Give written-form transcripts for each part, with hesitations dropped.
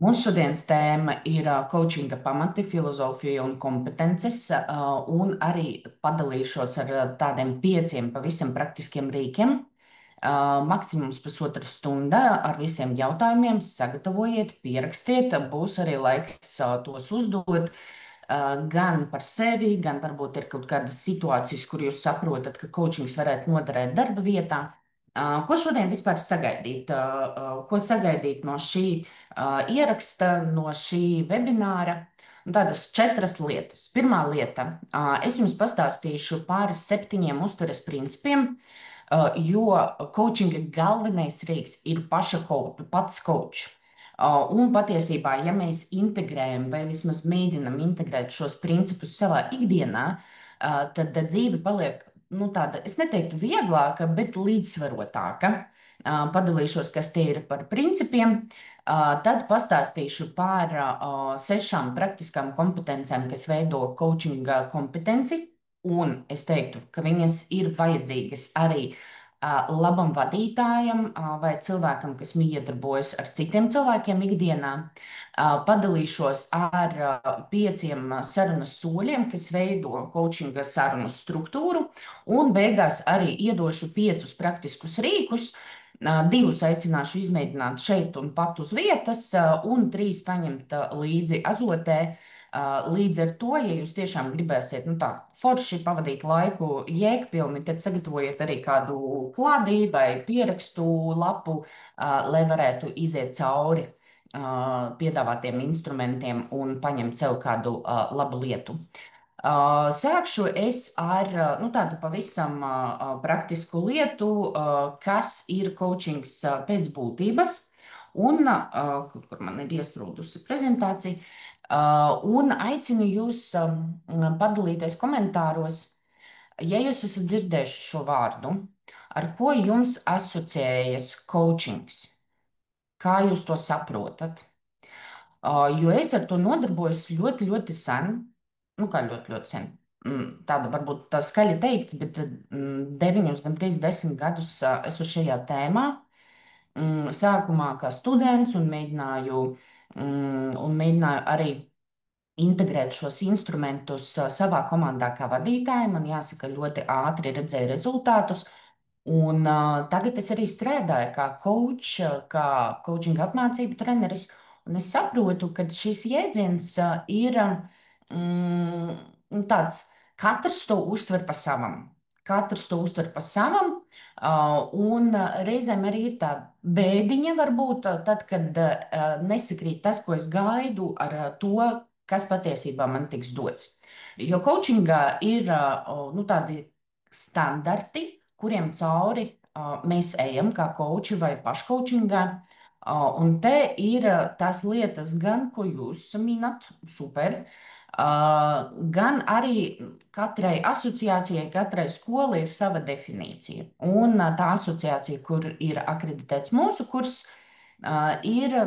Mūsu šodienas tēma ir coachinga pamati, filozofija un kompetences, un arī padalīšos ar tādiem pieciem pavisam praktiskiem rīkiem. Maksimums pusotra stunda ar visiem jautājumiem. Sagatavojiet, pierakstiet, būs arī laiks tos uzdot. Gan par sevi, gan varbūt ir kaut kādas situācijas, kur jūs saprotat, ka coachings varētu noderēt darba vietā. Ko šodien vispār sagaidīt? Ko sagaidīt no šī ieraksta, no šī webināra? Tādas četras lietas. Pirmā lieta, es jums pastāstīšu par 7 uztveres principiem, jo coachinga galvenais rīks ir pats coach. Un patiesībā, ja mēs integrējam vai vismaz mēģinam integrēt šos principus savā ikdienā, tad dzīve paliek tāda, es neteiktu vieglāka, bet līdzsvarotāka. Padalīšos, kas tie ir par principiem, tad pastāstīšu par 6 praktiskām kompetencēm, kas veido coachinga kompetenci, un es teiktu, ka viņas ir vajadzīgas arī labam vadītājam vai cilvēkam, kas miedarbojas ar citiem cilvēkiem ikdienā. Padalīšos ar 5 sarunas soļiem, kas veido coachinga sarunu struktūru, un beigās arī iedošu 5 praktiskus rīkus. 2 aicināšu izmēģināt šeit un pat uz vietas, un 3 paņemt līdzi azotē. Līdz ar to, ja jūs tiešām gribēsiet tā forši pavadīt laiku jēgpilni, tad sagatavojiet arī kādu klādi vai pierakstu lapu, lai varētu iziet cauri piedāvātiem instrumentiem un paņemt sev kādu labu lietu. Sākšu es ar tādu pavisam praktisku lietu, kas ir coachings pēc būtības, un kur man ir iestrūdusi prezentācija. Un aicinu jūs padalīties komentāros, ja jūs esat dzirdējuši šo vārdu, ar ko jums asociējas coachings, kā jūs to saprotat. Jo es ar to nodarbojos ļoti, ļoti sen, kā ļoti, ļoti sen. Tāda varbūt tā skaļi teikts, bet 9, gandrīz 10 gadus esmu šajā tēmā. Sākumā kā students un mēģināju arī integrēt šos instrumentus savā komandā kā vadītāja. Man jāsaka, ļoti ātri redzēju rezultātus. Un tagad es arī strādāju kā coach, kā coachinga apmācību treneris. Un es saprotu, ka šis jēdziens ir tāds, katrs to uztver pa savam. Katrs to uztver pa savam. Un reizēm arī ir tā bēdiņa, varbūt tad, kad nesakrīt tas, ko es gaidu, ar to, kas patiesībā man tiks dots. Jo coachingā ir tādi standarti, kuriem cauri mēs ejam kā coachi vai pašcoachingā. Un te ir tās lietas, gan ko jūs minat, super, gan arī katrai asociācijai, katrai skolai ir sava definīcija. Un tā asociācija, kur ir akreditēts mūsu kurs, ir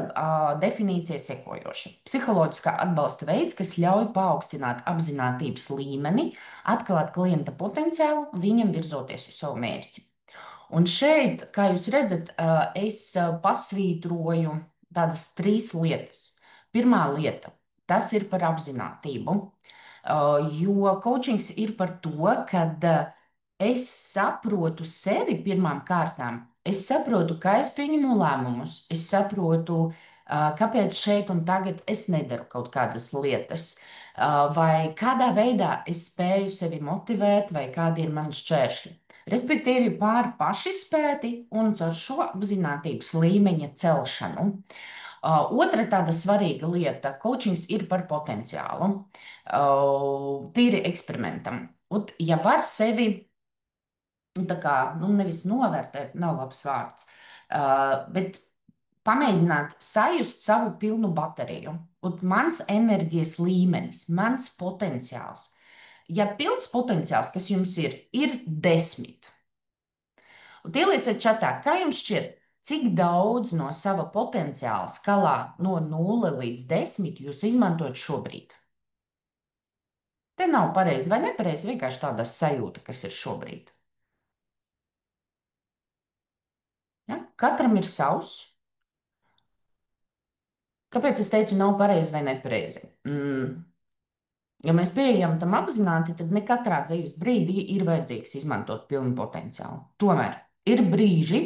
definīcija sekojoša. Psiholoģiskā atbalsta veids, kas ļauj paaugstināt apzinātības līmeni, atklāt klienta potenciālu, viņam virzoties uz savu mērķi. Un šeit, kā jūs redzat, es pasvītroju tādas 3 lietas. Pirmā lieta - tas ir par apzinātību, jo coachings ir par to, kad es saprotu sevi pirmām kārtām. Es saprotu, kā es pieņemu lēmumus. Es saprotu, kāpēc šeit un tagad es nedaru kaut kādas lietas, vai kādā veidā es spēju sevi motivēt, vai kādi ir mani šķēršļi. Respektīvi, pār pašizpēti un caur šo apzinātības līmeņa celšanu. Otra tāda svarīga lieta - coachings ir par potenciālu, tīri eksperimentam. Un, ja var sevi, tā kā, nevis novērtēt, nav labs vārds, bet pamēģināt sajust savu pilnu bateriju. Un mans enerģijas līmenis, mans potenciāls. Ja pilns potenciāls, kas jums ir 10, un ielieciet čatā, kā jums šķiet, cik daudz no sava potenciāla skalā no 0 līdz 10 jūs izmantojat šobrīd? Te nav pareizi vai nepareizi, vienkārši tāda sajūta, kas ir šobrīd. Ja? Katram ir savs. Kāpēc es teicu, nav pareizi vai nepareizi? Ja mēs pieejam tam apzināti, tad ne katrā dzīves brīdī ir vajadzīgs izmantot pilnu potenciālu. Tomēr ir brīži,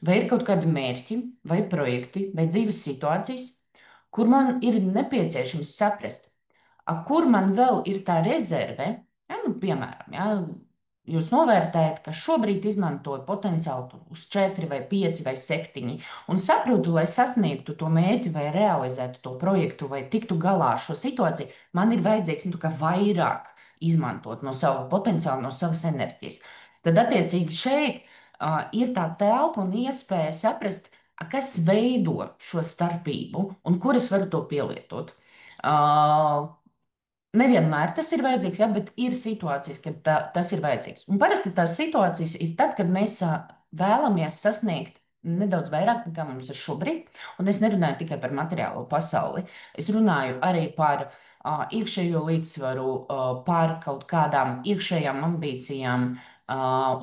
vai ir kaut kādi mērķi, vai projekti, vai dzīves situācijas, kur man ir nepieciešams saprast, kur man vēl ir tā rezerve. Ja, nu, piemēram, ja, jūs novērtējat, ka šobrīd izmantoju potenciālu tur uz 4, vai 5, vai 7, un saprotu, lai sasniegtu to mērķi, vai realizētu to projektu, vai tiktu galā ar šo situāciju, man ir vajadzīgs nu, tā kā vairāk izmantot no sava potenciāla, no savas enerģijas. Tad, attiecīgi, šeit ir tā telpa un iespēja saprast, kas veido šo starpību un kur es varu to pielietot. Uh, Nevienmēr tas ir vajadzīgs, ja, bet ir situācijas, kad tas ir vajadzīgs. Un parasti tās situācijas ir tad, kad mēs vēlamies sasniegt nedaudz vairāk nekā mums ir šobrīd. Un es nerunāju tikai par materiālo pasauli. Es runāju arī par iekšējo līdzsvaru, par kaut kādām iekšējām ambīcijām,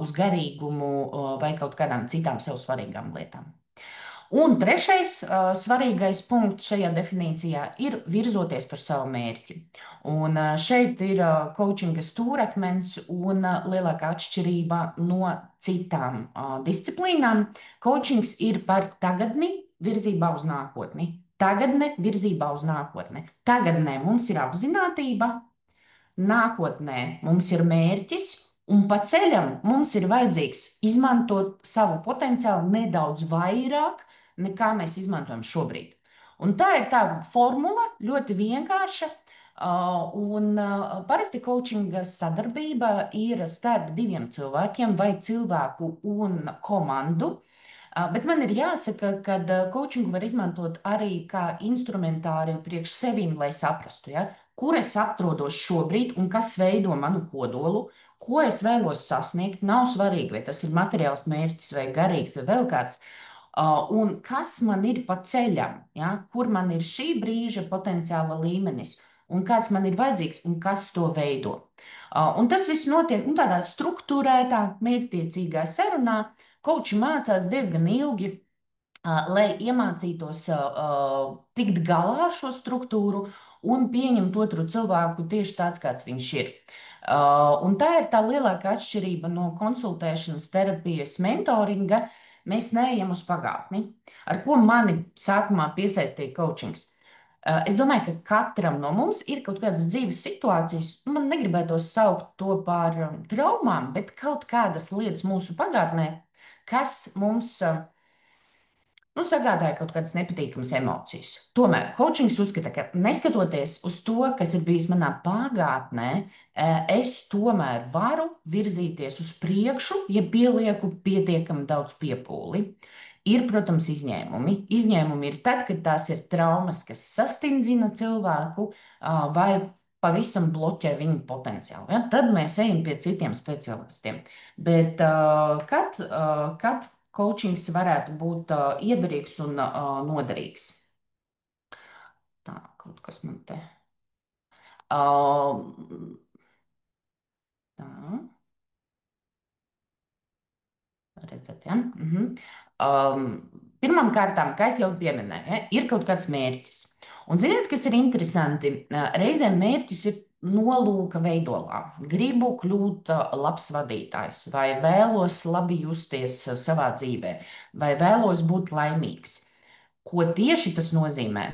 uz garīgumu vai kaut kādām citām sev svarīgām lietām. Un trešais svarīgais punkts šajā definīcijā ir virzoties par savu mērķi. Un šeit ir coachinga stūrakmens un lielākā atšķirība no citām disciplīnām. Coachings ir par tagadni virzībā uz nākotni. Tagadne virzībā uz nākotni. Tagadnē mums ir apzinātība, nākotnē mums ir mērķis, un pa ceļam mums ir vajadzīgs izmantot savu potenciālu nedaudz vairāk, nekā mēs izmantojam šobrīd. Un tā ir tā formula, ļoti vienkārša. Parasti coachinga sadarbība ir starp diviem cilvēkiem vai cilvēku un komandu. Bet man ir jāsaka, ka coachingu var izmantot arī kā instrumentāriju priekš sevim, lai saprastu, ja, kur es atrodos šobrīd un kas veido manu kodolu, ko es vēlos sasniegt. Nav svarīgi, vai tas ir materiāls mērķis, vai garīgs, vai vēl kāds. Un kas man ir pa ceļam, ja, kur man ir šī brīža potenciāla līmenis, un kāds man ir vajadzīgs, un kas to veido. Un tas viss notiek nu, tādā struktūrētā, mērķtiecīgā sarunā. Koči mācās diezgan ilgi, lai iemācītos tikt galā ar šo struktūru un pieņemt otru cilvēku tieši tāds, kāds viņš ir. Un tā ir tā lielākā atšķirība no konsultēšanas, terapijas, mentoringa. Mēs neejam uz pagātni, ar ko mani sākumā piesaistīja coachings. Es domāju, ka katram no mums ir kaut kādas dzīves situācijas, nu, man negribētos saukt to par traumām, bet kaut kādas lietas mūsu pagātnē, kas mums nu, sagādāja kaut kādas nepatīkamas emocijas. Tomēr coachings uzskata, ka neskatoties uz to, kas ir bijis manā pagātnē, es tomēr varu virzīties uz priekšu, ja pielieku pietiekami daudz piepūli. Ir, protams, izņēmumi. Izņēmumi ir tad, kad tās ir traumas, kas sastindzina cilvēku vai pavisam bloķē viņu potenciālu. Ja? Tad mēs ejam pie citiem specialistiem. Bet kad coachings varētu būt iederīgs un noderīgs? Tā, kaut kas man te. Uh, tā. Redzat, ja? Pirmām kārtām, kā jau pieminēju, ja, ir kaut kāds mērķis. Un ziniet, kas ir interesanti? Reizēm mērķis ir nolūka veidolā. Gribu kļūt labs vadītājs, vai vēlos labi justies savā dzīvē, vai vēlos būt laimīgs. Ko tieši tas nozīmē?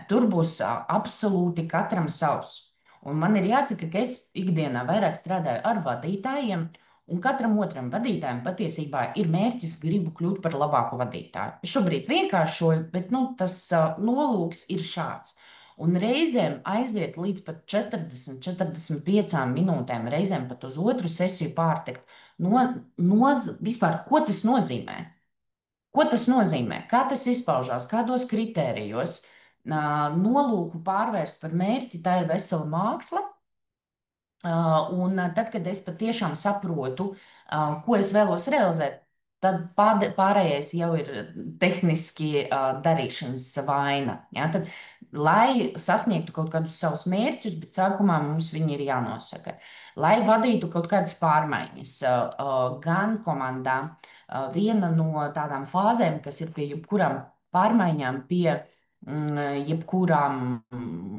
Tur būs absolūti katram savs. Un man ir jāsaka, ka es ikdienā vairāk strādāju ar vadītājiem. Un katram otram vadītājam patiesībā ir mērķis, gribu kļūt par labāku vadītāju. Es šobrīd vienkāršoju, bet nu, tas nolūks ir šāds. Un reizēm aiziet līdz pat 40, 45 minūtēm, reizēm pat uz otru sesiju pārtikt. Vispār, ko tas nozīmē? Ko tas nozīmē? Kā tas izpaužās? Kādos kritērijos? Nolūku pārvērst par mērķi, tā ir vesela māksla. Un tad, kad es patiešām saprotu, ko es vēlos realizēt, tad pārējais jau ir tehniski darīšanas vaina. Ja? Tad, lai sasniegtu kaut kādus savus mērķus, bet sākumā mums viņi ir jānosaka. Lai vadītu kaut kādas pārmaiņas, gan komandā, viena no tādām fāzēm, kas ir pie jebkurām pārmaiņām, pie jebkurām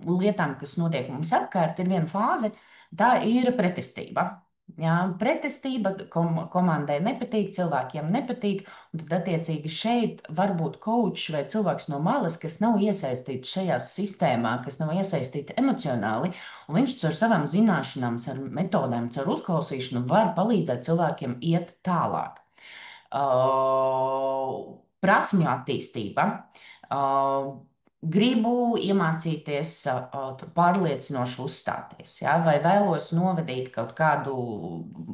lietām, kas notiek mums apkārt, ir viena fāze, tā ir pretestība. Jā, pretestība komandai nepatīk, cilvēkiem nepatīk, un tad, attiecīgi, šeit var būt coach vai cilvēks no malas, kas nav iesaistīts šajā sistēmā, kas nav iesaistīts emocionāli, un viņš caur savām zināšanām, ar metodēm, caur uzklausīšanu var palīdzēt cilvēkiem iet tālāk. Prasmju attīstība. Gribu iemācīties tur pārliecinoši uzstāties, ja? Vai vēlos novadīt kaut kādu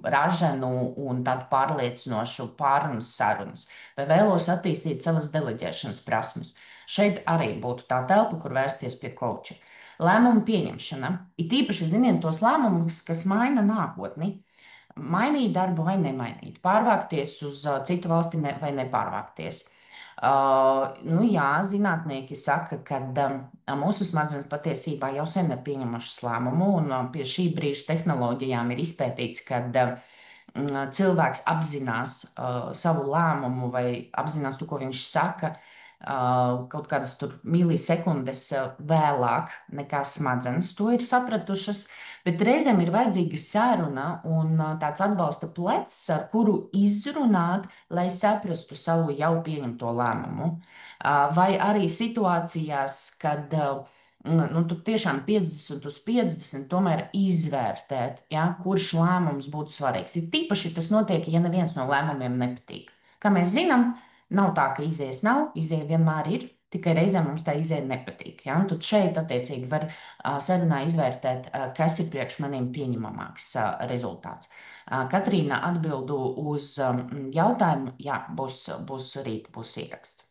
ražanu un tādu pārliecinošu pārunas sarunas, vai vēlos attīstīt savas deleģēšanas prasmes. Šeit arī būtu tā telpa, kur vērsties pie koča. Lēmumu pieņemšana. It īpaši, ziniet, tos lēmumus, kas maina nākotni. Mainīt darbu vai nemainīt, pārvākties uz citu valsti vai nepārvākties. Nu jā, zinātnieki saka, ka mūsu smadzenes patiesībā jau sen ir pieņemušas lēmumu, un pie šī brīža tehnoloģijām ir izpētīts, ka cilvēks apzinās savu lēmumu vai apzinās to, ko viņš saka, kaut kādas tur milisekundes vēlāk nekā smadzenes to ir sapratušas, bet reizēm ir vajadzīga saruna un tāds atbalsta plecs, ar kuru izrunāt, lai saprastu savu jau pieņemto lēmumu. Vai arī situācijās, kad nu, tu tiešām 50 uz 50 tomēr izvērtēt, ja, kurš lēmums būtu svarīgs. Ir tīpaši tas notiek, ja neviens no lēmumiem nepatīk. Kā mēs zinām, nav tā, ka izējas nav, izēja vienmēr ir, tikai reizēm mums tā izēja nepatīk. Ja? Un tad šeit, attiecīgi, var sarunā izvērtēt, kas ir priekš maniem pieņemamāks rezultāts. Katrīna, atbildu uz jautājumu, jā, būs rīt, būs ieraksts.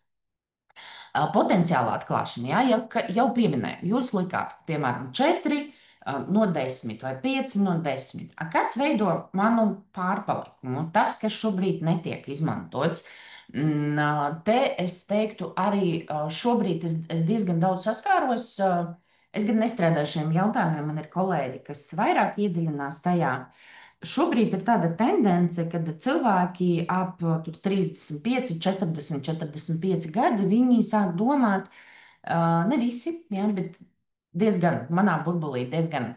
Potenciāla atklāšana, jā, jau pieminēju, jūs likāt, piemēram, 4 no 10 vai 5 no 10. Kas veido manu pārpalikumu? Tas, kas šobrīd netiek izmantots. Te es teiktu, arī šobrīd es diezgan daudz saskāros. Es gan nestrādāju šiem jautājumiem, man ir kolēģi, kas vairāk iedziļinās tajā. Šobrīd ir tāda tendence, kad cilvēki ap 35, 40, 45 gadi, viņi sāk domāt, ne visi, ja, bet diezgan, manā burbulī diezgan,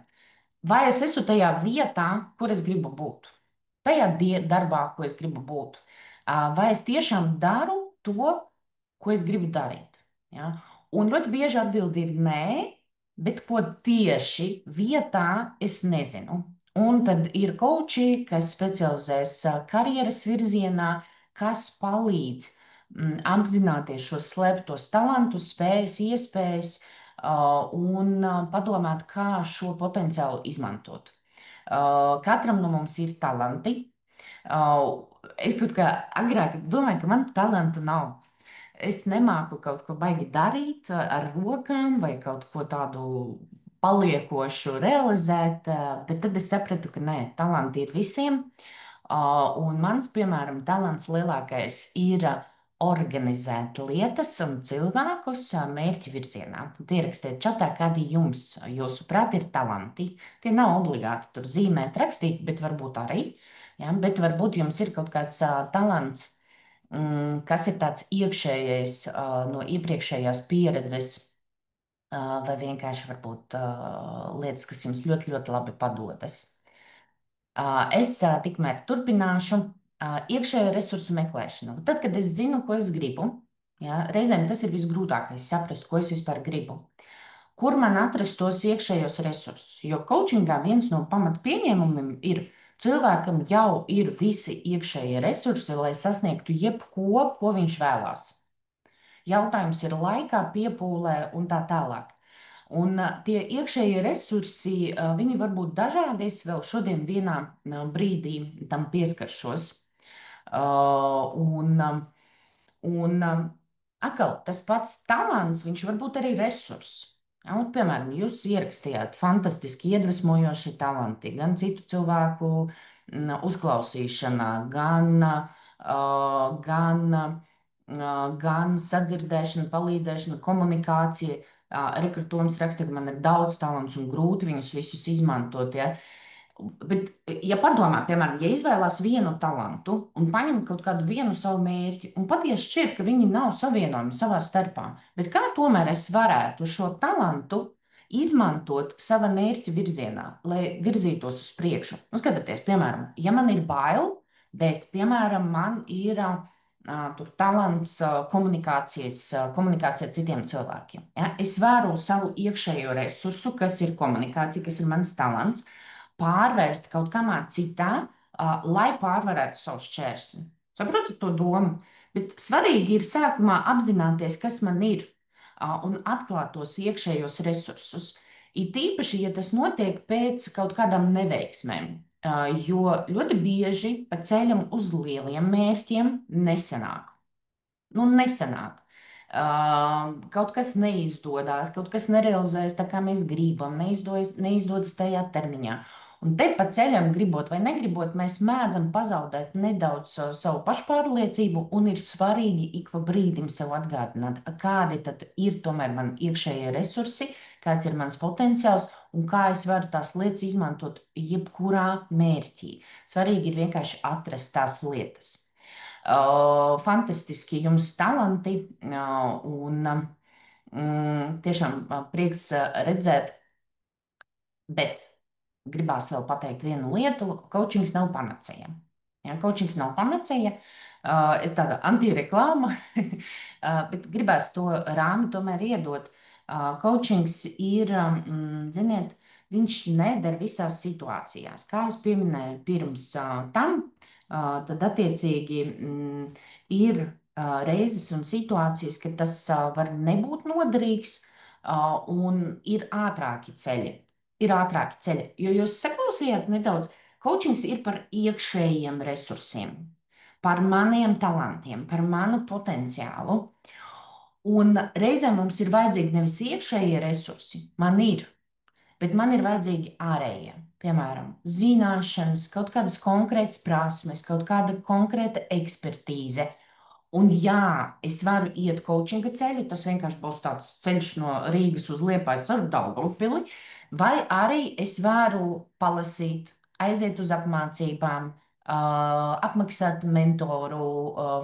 vai es esmu tajā vietā, kur es gribu būt, tajā darbā, ko es gribu būt, vai es tiešām daru to, ko es gribu darīt. Ja? Un ļoti bieži atbildi ir nē, bet ko tieši vietā es nezinu. Un tad ir koči, kas specializēs karjeras virzienā, kas palīdz apzināties šos slēptos talantus, spējas, iespējas un padomāt, kā šo potenciālu izmantot. Katram no mums ir talanti. Es kaut kā agrāk domāju, ka man talantu nav. Es nemāku kaut ko baigi darīt ar rokām vai kaut ko tādu paliekošu realizēt, bet tad es sapratu, ka nē, talanti ir visiem. Un mans, piemēram, talants lielākais ir organizēt lietas un cilvēkus mērķa virzienā. Ierakstiet čatā, kādi jums, jūsuprāt, ir talanti. Tie nav obligāti tur zīmēt, rakstīt, bet varbūt arī. Ja? Bet varbūt jums ir kaut kāds talants, kas ir tāds iekšējais no iepriekšējās pieredzes, vai vienkārši varbūt lietas, kas jums ļoti, ļoti labi padodas. Es tikmēr turpināšu iekšējo resursu meklēšanu. Tad, kad es zinu, ko es gribu, ja, reizēm tas ir visgrūtākais saprast, ko es vispār gribu. Kur man atrast tos iekšējos resursus? Jo coachingā viens no pamatpieņēmumiem ir, cilvēkam jau ir visi iekšējie resursi, lai sasniegtu jebko, ko viņš vēlās. Jautājums ir laikā, piepūlē un tā tālāk. Un tie iekšējie resursi, viņi var būt dažādi. Es vēl šodien vienā brīdī tam pieskaršos. Un atkal tas pats talants, viņš var būt arī resurss. Ja, un, piemēram, jūs ierakstījāt fantastiski iedvesmojoši talanti, gan citu cilvēku uzklausīšanā, gan sadzirdēšana, palīdzēšana, komunikācija. Rekrutējums raksta, ka man ir daudz talants un grūti viņus visus izmantot. Ja? Bet, ja padomā, piemēram, ja izvēlās vienu talantu un paņem kaut kādu vienu savu mērķi, un patiesi šķiet, ka viņi nav savienojami savā starpā, bet kā tomēr es varētu šo talantu izmantot sava mērķa virzienā, lai virzītos uz priekšu? Nu, skatieties, piemēram, ja man ir bail, bet, piemēram, man ir tur talants komunikācija ar citiem cilvēkiem. Ja? Es vēru savu iekšējo resursu, kas ir komunikācija, kas ir mans talants pārvērst kaut kamā citā, lai pārvarētu savu šķērsli. Saprotat to domu? Bet svarīgi ir sākumā apzināties, kas man ir, un atklāt tos iekšējos resursus. It īpaši, ja tas notiek pēc kaut kādām neveiksmēm, jo ļoti bieži pa ceļam uz lieliem mērķiem nesenāk. Nu, nesanāk. Kaut kas neizdodas, kaut kas nerealizējas tā, kā mēs gribam, neizdodas tajā termiņā. Un te pa ceļam, gribot vai negribot, mēs mēdzam pazaudēt nedaudz savu pašpārliecību, un ir svarīgi ik pa brīdim sev atgādināt, kādi tad ir tomēr man iekšējie resursi, kāds ir mans potenciāls un kā es varu tās lietas izmantot jebkurā mērķī. Svarīgi ir vienkārši atrast tās lietas. Fantastiski jums talanti, un tiešām prieks redzēt, bet gribās vēl pateikt vienu lietu. Coachings nav panacēja. Ja, coachings nav panacēja. Es tāda antireklāma, bet gribēs to rāmi tomēr iedot. Coachings ir, ziniet, viņš neder visās situācijās. Kā es pieminēju pirms tam, tad attiecīgi ir reizes un situācijas, kad tas var nebūt noderīgs, un ir ātrāki ceļi. Ir ātrāki ceļi, jo jūs saklausījāt nedaudz, coachings ir par iekšējiem resursiem, par maniem talantiem, par manu potenciālu. Un reizēm mums ir vajadzīgi nevis iekšējie resursi, man ir, bet man ir vajadzīgi ārējie. Piemēram, zināšanas, kaut kādas konkrētas prasmes, kaut kāda konkrēta ekspertīze. Un jā, es varu iet coachinga ceļu, tas vienkārši būs tāds ceļš no Rīgas uz Liepāju caur Daugavpili, vai arī es varu palasīt, aiziet uz apmācībām, apmaksāt mentoru,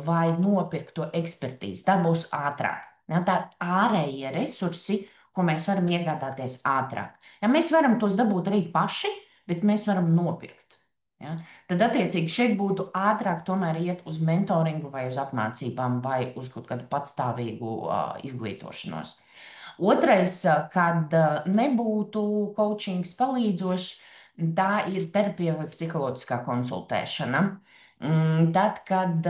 vai nopirkt to ekspertīzi. Tā būs ātrāk. Ja, tā ārējie resursi, ko mēs varam iegādāties ātrāk. Ja, mēs varam tos dabūt arī paši, bet mēs varam nopirkt. Ja? Tad, attiecīgi, šeit būtu ātrāk tomēr iet uz mentoringu vai uz apmācībām vai uz kaut kādu patstāvīgu izglītošanos. Otrais, kad nebūtu coachings palīdzošs, tā ir terapija vai psiholoģiskā konsultēšana. Tad, kad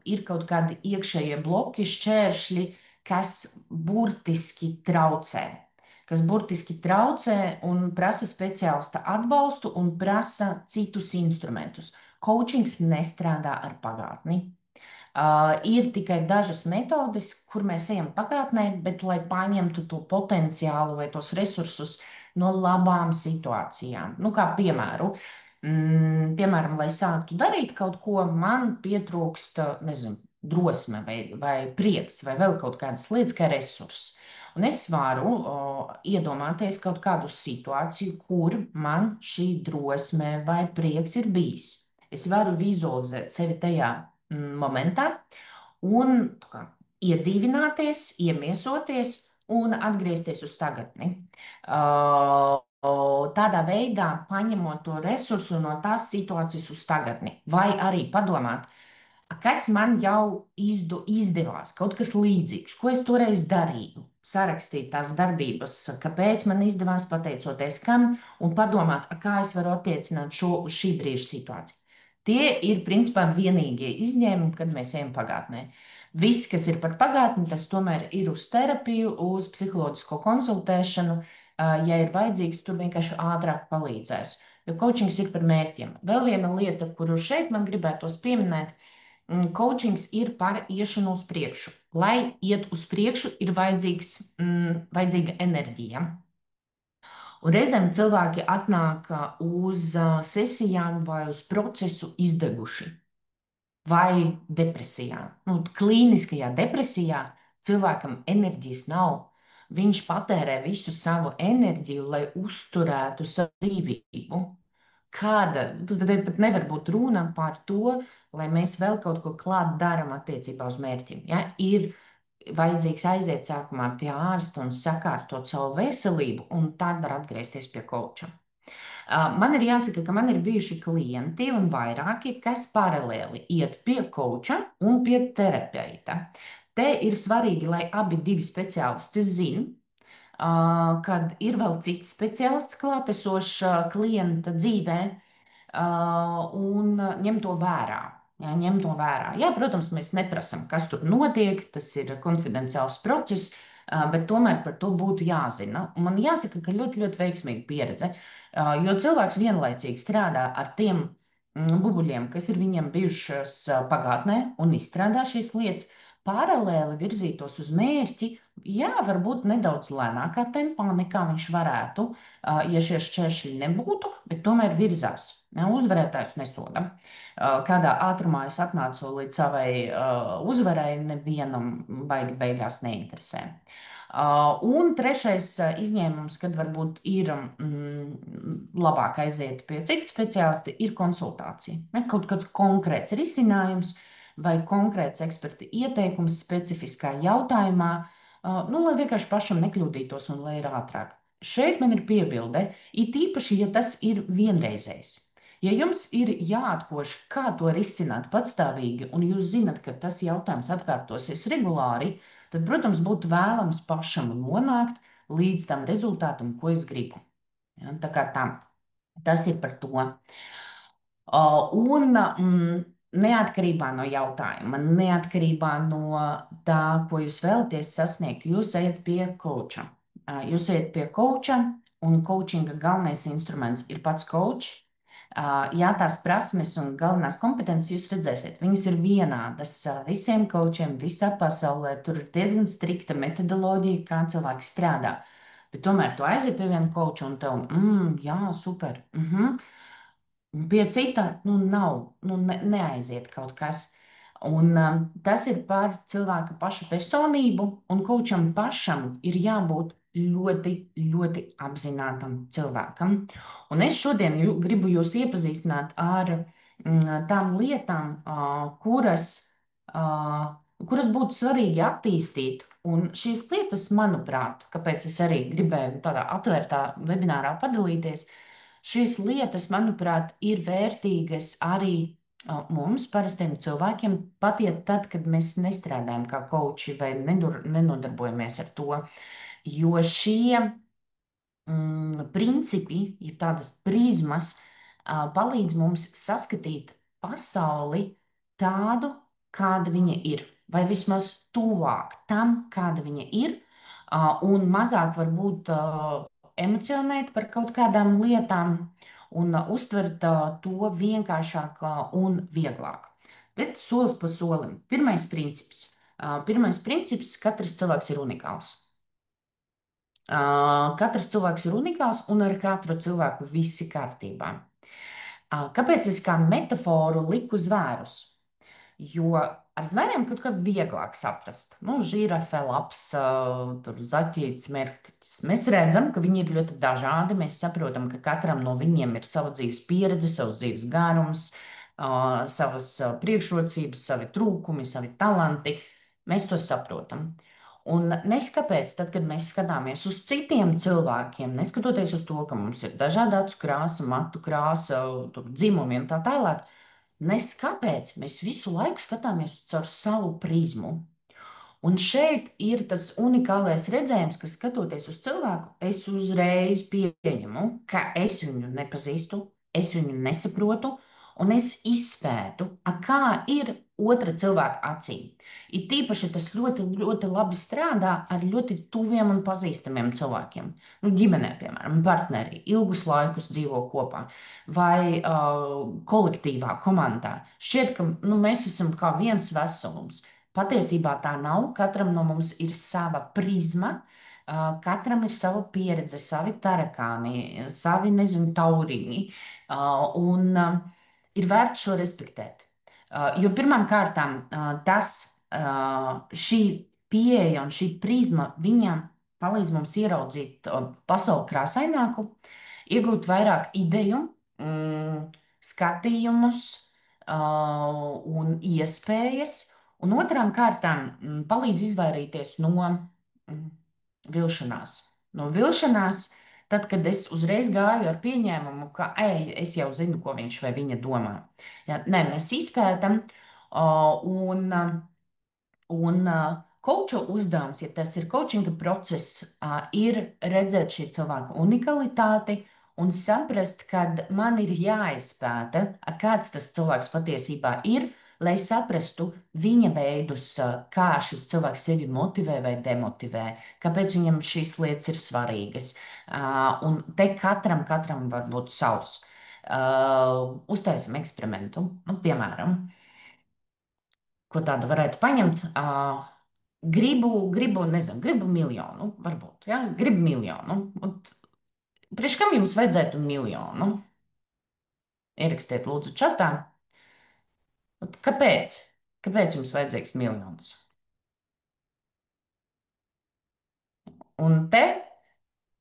ir kaut kādi iekšējie bloki, šķēršļi, kas burtiski traucē. Kas burtiski traucē un prasa speciālista atbalstu un prasa citus instrumentus. Coachings nestrādā ar pagātni. Ir tikai dažas metodes, kur mēs ejam pagātnē, bet lai paņemtu to potenciālu vai tos resursus no labām situācijām. Nu, kā piemēru, piemēram, lai sāktu darīt kaut ko, man pietrūkst, nezinu, drosme vai prieks vai vēl kaut kādas lietas kā resurss. Un es varu iedomāties kaut kādu situāciju, kur man šī drosme vai prieks ir bijis. Es varu vizualizēt sevi tajā momentā un kā, iedzīvināties, iemiesoties un atgriezties uz tagadni. Tādā veidā paņemot to resursu no tās situācijas uz tagadni, vai arī padomāt, kas man jau izdevās, kaut kas līdzīgs, ko es toreiz darīju, sarakstīt tās darbības, kāpēc man izdevās, pateicoties kam, un padomāt, kā es varu attiecināt šo uz šī brīža situāciju. Tie ir principā vienīgie izņēmumi, kad mēs ejam pagātnē. Viss, kas ir par pagātni, tas tomēr ir uz terapiju, uz psiholoģisko konsultēšanu. Ja ir vajadzīgs, tur vienkārši ātrāk palīdzēs. Jo coachings ir par mērķiem. Vēl viena lieta, kuru šeit man gribētos pieminēt, coachings ir par iešanu uz priekšu. Lai iet uz priekšu, ir vajadzīga enerģija. Un reizēm cilvēki atnāk uz sesijām vai uz procesu izdeguši vai depresijā. Nu, klīniskajā depresijā cilvēkam enerģijas nav. Viņš patērē visu savu enerģiju, lai uzturētu savu dzīvību. Tad pat nevar būt runa par to, lai mēs vēl kaut ko klāt darām attiecībā uz mērķiem. Ja? Ir vajadzīgs aiziet sākumā pie ārsta un sakārtot savu veselību, un tad var atgriezties pie koča. Man ir jāsaka, ka man ir bijuši klienti un vairāki, kas paralēli iet pie koča un pie terapeita. Te ir svarīgi, lai abi divi speciālisti zina, kad ir vēl cits speciālists klātesošs klienta dzīvē, un ņem to vērā. Jā, ņem to vērā. Jā, protams, mēs neprasām, kas tur notiek, tas ir konfidenciāls process, bet tomēr par to būtu jāzina. Un man jāsaka, ka ļoti, ļoti veiksmīga pieredze, jo cilvēks vienlaicīgi strādā ar tiem bubuļiem, kas ir viņam bijušas pagātnē un izstrādā šīs lietas, paralēli virzītos uz mērķi, jā, varbūt nedaudz lēnākā tempā nekā viņš varētu, ja šie šķēršļi nebūtu, bet tomēr virzās. Uzvarētājs nesoda. Kādā ātrumā es atnācu līdz savai uzvarai, nevienam baigi beigās neinteresē. Un trešais izņēmums, kad varbūt ir labāk aiziet pie cita speciālista, ir konsultācija. Kaut kāds konkrēts risinājums vai konkrēts eksperta ieteikums specifiskā jautājumā, lai vienkārši pašam nekļūdītos un lai ir ātrāk. Šeit man ir piebilde, it īpaši, ja tas ir vienreizējs. Ja jums ir jāatkoš, kā to risināt patstāvīgi, un jūs zinat, ka tas jautājums atkārtosies regulāri, tad, protams, būtu vēlams pašam nonākt līdz tam rezultātam, ko es gribu. Ja, tā kā tā, tas ir par to. Neatkarībā no jautājuma, neatkarībā no tā, ko jūs vēlaties sasniegt, jūs ejat pie koča. Jūs ejat pie koča, un kočinga galvenais instruments ir pats kočs. Jā, tās prasmes un galvenās kompetences jūs redzēsiet, viņas ir vienādas visiem kočiem visā pasaulē. Tur ir diezgan strikta metodoloģija, kā cilvēki strādā. Bet tomēr tu aiziet pie viena koča un tev, jā, super. Pie cita, nav, neaiziet kaut kas. Un tas ir par cilvēka paša personību, un kočam pašam ir jābūt ļoti, ļoti apzinātam cilvēkam. Un es šodien gribu jūs iepazīstināt ar tām lietām, kuras būtu svarīgi attīstīt. Un šīs lietas, manuprāt, kāpēc es arī gribēju tādā atvērtā webinārā padalīties, šīs lietas, manuprāt, ir vērtīgas arī mums, parastiem cilvēkiem, pat ja tad, kad mēs nestrādājam kā koči vai nenodarbojamies ar to. Jo šie principi, ja tādas prizmas, palīdz mums saskatīt pasauli tādu, kāda viņa ir, vai vismaz tuvāk tam, kāda viņa ir, un mazāk varbūt emocionēt par kaut kādām lietām un uztvert to vienkāršāk un vieglāk. Bet solis pa solim. Pirmais princips. Pirmais princips - katrs cilvēks ir unikāls. Katrs cilvēks ir unikāls un ar katru cilvēku viss ir kārtībā. Kāpēc es kā metaforu liku zvērus? Jo ar zvēriem kaut kā vieglāk saprast. Žirafe, laps, tur zaķītis, mērķis. Mēs redzam, ka viņi ir ļoti dažādi. Mēs saprotam, ka katram no viņiem ir sava dzīves pieredze, savs dzīves garums, savas priekšrocības, savi trūkumi, savi talanti. Mēs to saprotam. Un neskapēc, tad, kad mēs skatāmies uz citiem cilvēkiem, neskatoties uz to, ka mums ir dažāda acu krāsa, matu krāsa, dzimumi un tā tālāk, neskapēc mēs visu laiku skatāmies caur savu prizmu. Un šeit ir tas unikālais redzējums, ka skatoties uz cilvēku, es uzreiz pieņemu, ka es viņu nepazīstu, es viņu nesaprotu, un es izpētu, kā ir otra cilvēka acīm. It tīpaši tas ļoti, ļoti labi strādā ar ļoti tuviem un pazīstamiem cilvēkiem. Ģimenē, piemēram, partneri ilgus laikus dzīvo kopā vai kolektīvā, komandā. Šķiet, ka mēs esam kā viens veselums. Patiesībā tā nav. Katram no mums ir sava prizma, katram ir sava pieredze, savi tarakāni, savi, nezinu, tauriņi. Un ir vērts šo respektēt. Jo pirmām kārtām šī pieeja un šī prizma viņam palīdz mums ieraudzīt pasauli krāsaināku, iegūt vairāk ideju, skatījumus un iespējas, un otrām kārtām palīdz izvairīties no vilšanās. No vilšanās, tad, kad es uzreiz gāju ar pieņēmumu, ka, ej, es jau zinu, ko viņš vai viņa domā. Ja, nē, mēs izpētam, un koča uzdevums, ja tas ir coachinga process, ir redzēt šī cilvēka unikalitāti un saprast, ka man ir jāizpēta, kāds tas cilvēks patiesībā ir, lai saprastu viņa veidus, kā šis cilvēks sevi motivē vai demotivē, kāpēc viņam šīs lietas ir svarīgas. Un te katram var būt savs. Uztaisim eksperimentu, nu, piemēram. Ko tādu varētu paņemt? Nezinu, gribu miljonu, varbūt, ja? Gribu miljonu. Priekš kam jums vajadzētu miljonu? Ierakstiet lūdzu čatā. Kāpēc? Kāpēc jums vajadzīgs miljons? Un te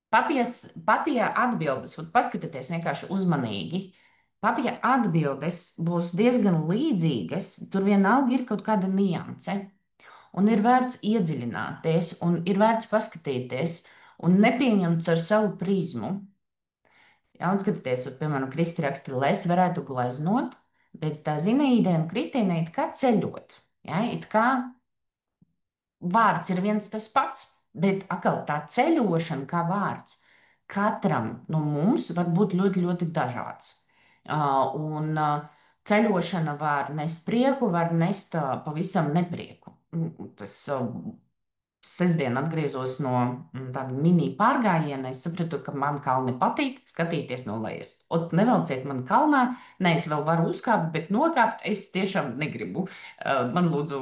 pat ja atbildes, un paskatieties vienkārši uzmanīgi, pat ja atbildes būs diezgan līdzīgas, tur vienalga ir kaut kāda nianse. Un ir vērts iedziļināties, un ir vērts paskatīties, un nepieņemt ar savu prizmu. Jā, un skatieties, piemēram, Kristi raksta, lai es varētu gleznot, bet tā Zinaīdē un Kristīnai it kā ceļot. Jā, it kā vārds ir viens tas pats, bet atkal tā ceļošana kā vārds katram no mums var būt ļoti, ļoti dažāds. Ceļošana var nest prieku, var nest pavisam neprieku. Tas Sestdien atgriezos no tāda mini pārgājiena. Es sapratu, ka man kalni patīk skatīties no lejas. Ot, nevelciet man kalnā, ne, es vēl varu uzkāpt, bet nokāpt es tiešām negribu. Man lūdzu,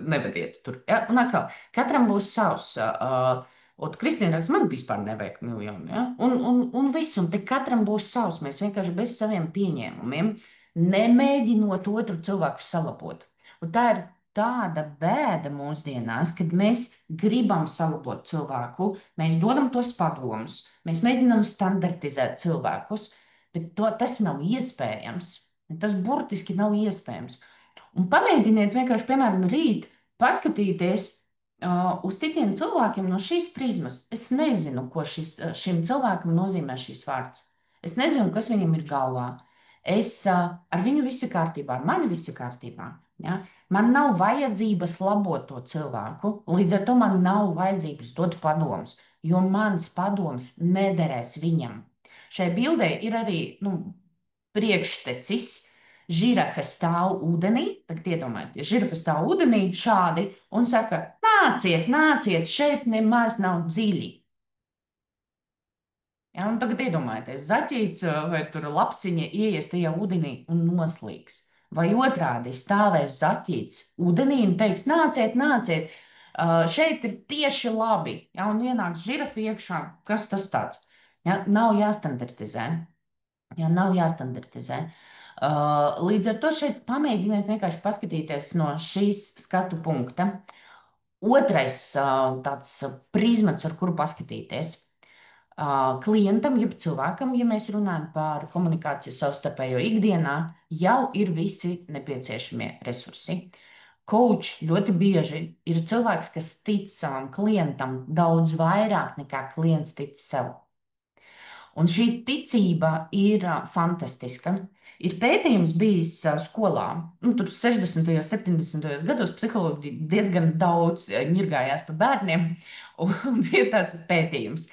nevediet tur. Ja? Un atkal, katram būs savs. Ot, Kristīna raksta, man vispār nevajag miljonu. Ja? Un viss, un te katram būs savs. Mēs vienkārši bez saviem pieņēmumiem, nemēģinot otru cilvēku salabot. Un tā ir tāda bēda mūsdienās, kad mēs gribam salabot cilvēku, mēs dodam tos padomus, mēs mēģinām standartizēt cilvēkus, bet tas nav iespējams. Tas burtiski nav iespējams. Un pamēģiniet vienkārši, piemēram, rīt paskatīties uz citiem cilvēkiem no šīs prizmas. Es nezinu, ko šim cilvēkam nozīmē šis vārds. Es nezinu, kas viņam ir galvā. Ar viņu viss ir kārtībā, ar mani viss ir kārtībā. Ja? Man nav vajadzības labot to cilvēku, līdz ar to man nav vajadzības dot padomus, jo mans padoms nederēs viņam. Šai bildē ir arī priekštecis. Žirafe stāv ūdenī, tagad iedomājieties, žirafe stāv ūdenī šādi un saka, nāciet, nāciet, šeit nemaz nav dziļi. Ja, un tagad iedomājieties, zaķīts vai tur lapsiņa ieies tajā ūdenī un noslīgs. Vai otrādi stāvēs zaķīts ūdenī un teiks, nāciet, nāciet, šeit ir tieši labi. Ja, un ienāks žirafa iekšā, kas tas tāds? Ja, nav jāstandartizē. Ja, nav jāstandartizē. Līdz ar to šeit pamēģiniet vienkārši paskatīties no šīs skatu punkta. Otrais tāds prizmats, ar kuru paskatīties. Klientam, jeb cilvēkam, ja mēs runājam par komunikāciju savstarpējo ikdienā, jau ir visi nepieciešamie resursi. Coach ļoti bieži ir cilvēks, kas tic savam klientam daudz vairāk nekā klients tic sev. Un šī ticība ir fantastiska. Ir pētījums bijis skolā, tur 60. un 70. gados psihologi diezgan daudz ņirgājās par bērniem, un bija tāds pētījums.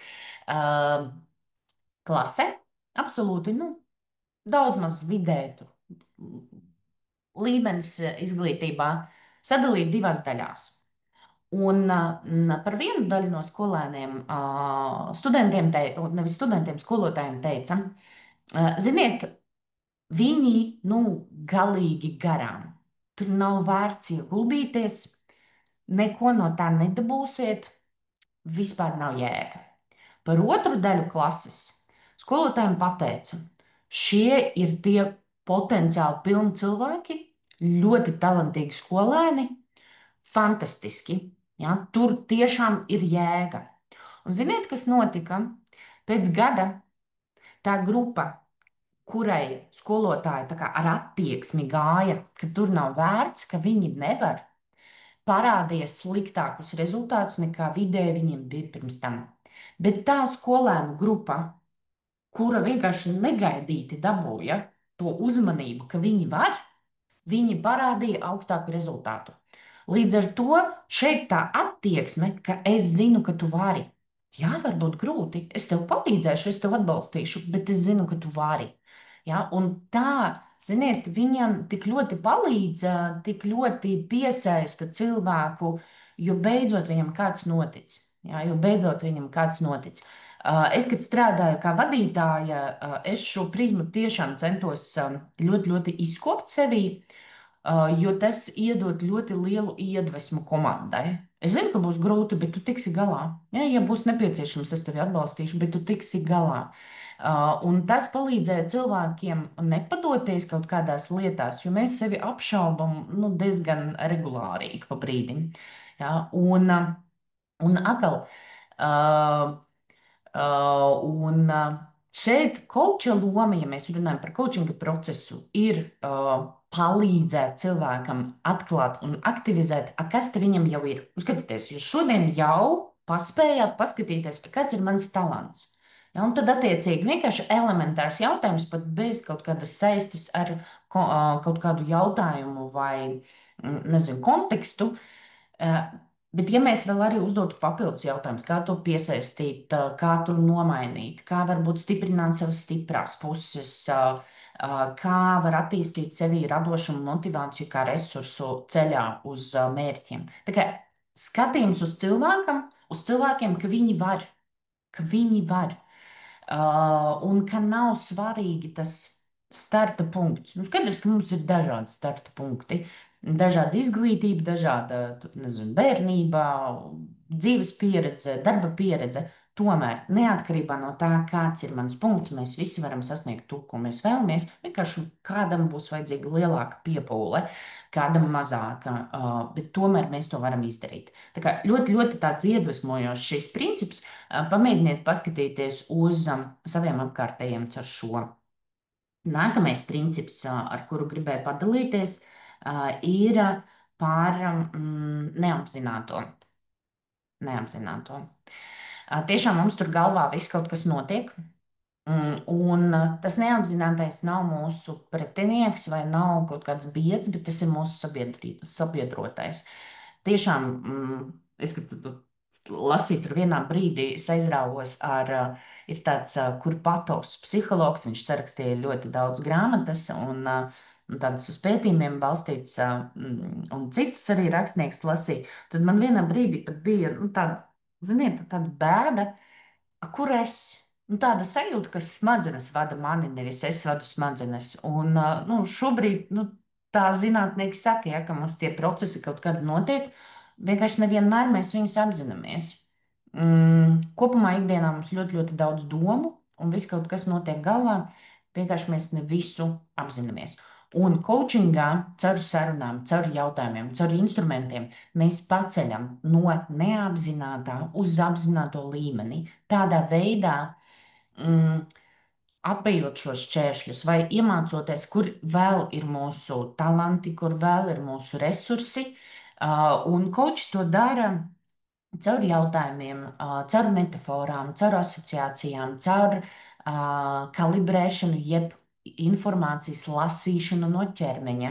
Klase, absolūti, daudz maz vidēji līmenis izglītībā sadalīt divās daļās. Un par vienu daļu no skolēniem, studentiem teica, nevis studentiem, skolotājiem teica, ziniet, viņi, galīgi garām. Tur nav vērts ieguldīties, neko no tā nedabūsiet, vispār nav jēga. Par otru daļu klases skolotājiem pateica, šie ir tie potenciāli pilni cilvēki, ļoti talantīgi skolēni, fantastiski. Ja, tur tiešām ir jēga. Un ziniet, kas notika? Pēc gada tā grupa, kurai skolotāji tā kā ar attieksmi gāja, ka tur nav vērts, ka viņi nevar, parādīja sliktākus rezultātus nekā vidēji viņiem bija pirms tam. Bet tā skolēnu grupa, kura vienkārši negaidīti dabūja to uzmanību, ka viņi var, viņi parādīja augstāku rezultātu. Līdz ar to šeit tā attieksme, ka es zinu, ka tu vari. Jā, varbūt grūti, es tev palīdzēšu, es tev atbalstīšu, bet es zinu, ka tu vari. Ja? Un tā, ziniet, viņam tik ļoti palīdz, tik ļoti piesaista cilvēku, jo beidzot viņam kāds notic. Ja? Jo beidzot viņam kāds notic. Es, kad strādāju kā vadītāja, es šo prizmu tiešām centos ļoti, ļoti izkopt sevī, jo tas iedod ļoti lielu iedvesmu komandai. Es zinu, ka būs grūti, bet tu tiksi galā. Ja būs nepieciešams, es tevi atbalstīšu, bet tu tiksi galā. Un tas palīdzēja cilvēkiem nepadoties kaut kādās lietās, jo mēs sevi apšaubam nu, diezgan regulāri ik pa brīdim. Ja? Un atkal. Uh, Šeit koča loma, ja mēs runājam par coachinga procesu, ir palīdzēt cilvēkam atklāt un aktivizēt, kas te viņam jau ir. Skatieties, jūs šodien jau paspējāt paskatīties, kāds ir mans talants. Ja, un tad, attiecīgi, vienkārši elementārs jautājums, pat bez kaut kādas saistes ar kaut kādu jautājumu vai, nezinu, kontekstu. Uh, Bet, ja mēs vēl arī uzdotu papildus jautājumus, kā to piesaistīt, kā to nomainīt, kā varbūt stiprināt savas stiprās puses, kā var attīstīt sevi radošumu motivāciju kā resursu ceļā uz mērķiem. Tā kā skatījums uz cilvēkiem, ka viņi var. Un ka nav svarīgi tas starta punkts. Nu, skaidrs, ka mums ir dažādi starta punkti, dažāda izglītība, dažāda, nezinu, bērnība, dzīves pieredze, darba pieredze. Tomēr, neatkarībā no tā, kāds ir mans punkts, mēs visi varam sasniegt to, ko mēs vēlamies. Vienkārši kādam būs vajadzīga lielāka piepūle, kādam mazāka, bet tomēr mēs to varam izdarīt. Tā kā ļoti, ļoti tāds iedvesmojošs šis princips. Pamēģiniet paskatīties uz saviem apkārtējiem caur šo. Nākamais princips, ar kuru gribēju padalīties, ir par neapzināto. Neapzināto. Tiešām mums tur galvā viss kaut kas notiek, un tas neapzinātais nav mūsu pretinieks vai nav kaut kāds biedrs, bet tas ir mūsu sabiedrotais. Tiešām, es lasīju tur vienā brīdī, es aizrāvos ar, ir tāds Kurpatovs psihologs, viņš sarakstīja ļoti daudz grāmatas un tādas uz pētījumiem balstītas, un citus arī rakstnieks lasīja. Tad man vienā brīdī pat bija, nu, tāda, ziniet, tāda bēda, kur es, nu, tāda sajūta, ka smadzenes vada mani, nevis es vadu smadzenes. Un, nu, šobrīd, nu, tā zinātnieki saka, ja, ka mums tie procesi kaut kad notiek, vienkārši nevienmēr mēs viņus apzināmies. Kopumā ikdienā mums ļoti, ļoti daudz domu, un viss kaut kas notiek galvā, vienkārši mēs ne visu apzināmies. Un coachingā, caur sarunām, caur jautājumiem, caur instrumentiem, mēs paceļam no neapzinātā uz apzināto līmeni. Tādā veidā, apējot šos šķēršļus vai iemācoties, kur vēl ir mūsu talanti, kur vēl ir mūsu resursi. Un coach to dara caur jautājumiem, caur metaforām, caur asociācijām, caur kalibrēšanu, jeb informācijas lasīšanu no ķermeņa.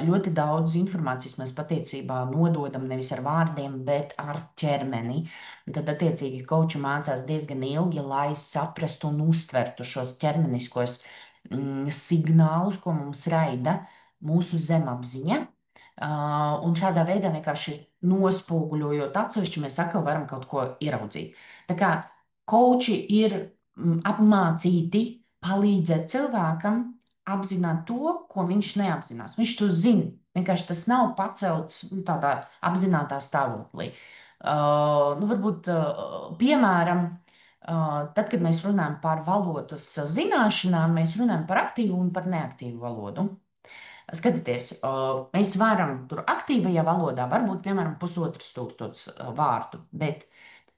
Ļoti daudz informācijas mēs patiesībā nododam nevis ar vārdiem, bet ar ķermeni. Un tad, attiecīgi, koči mācās diezgan ilgi, lai saprastu un uztvertu šos ķermeniskos signālus, ko mums raida mūsu zemapziņa. Un šādā veidā vienkārši nospoguļojot atsevišķi, mēs atkal varam kaut ko ieraudzīt. Tā kā koči ir apmācīti palīdzēt cilvēkam apzināt to, ko viņš neapzinās. Viņš to zina. Vienkārši tas nav pacelts tādā apzinātā stāvoklī. Nu, varbūt, piemēram, tad, kad mēs runājam par valodas zināšanām, mēs runājam par aktīvu un par neaktīvu valodu. Skatieties, mēs varam tur aktīvajā valodā varbūt, piemēram, 1500 vārdu, bet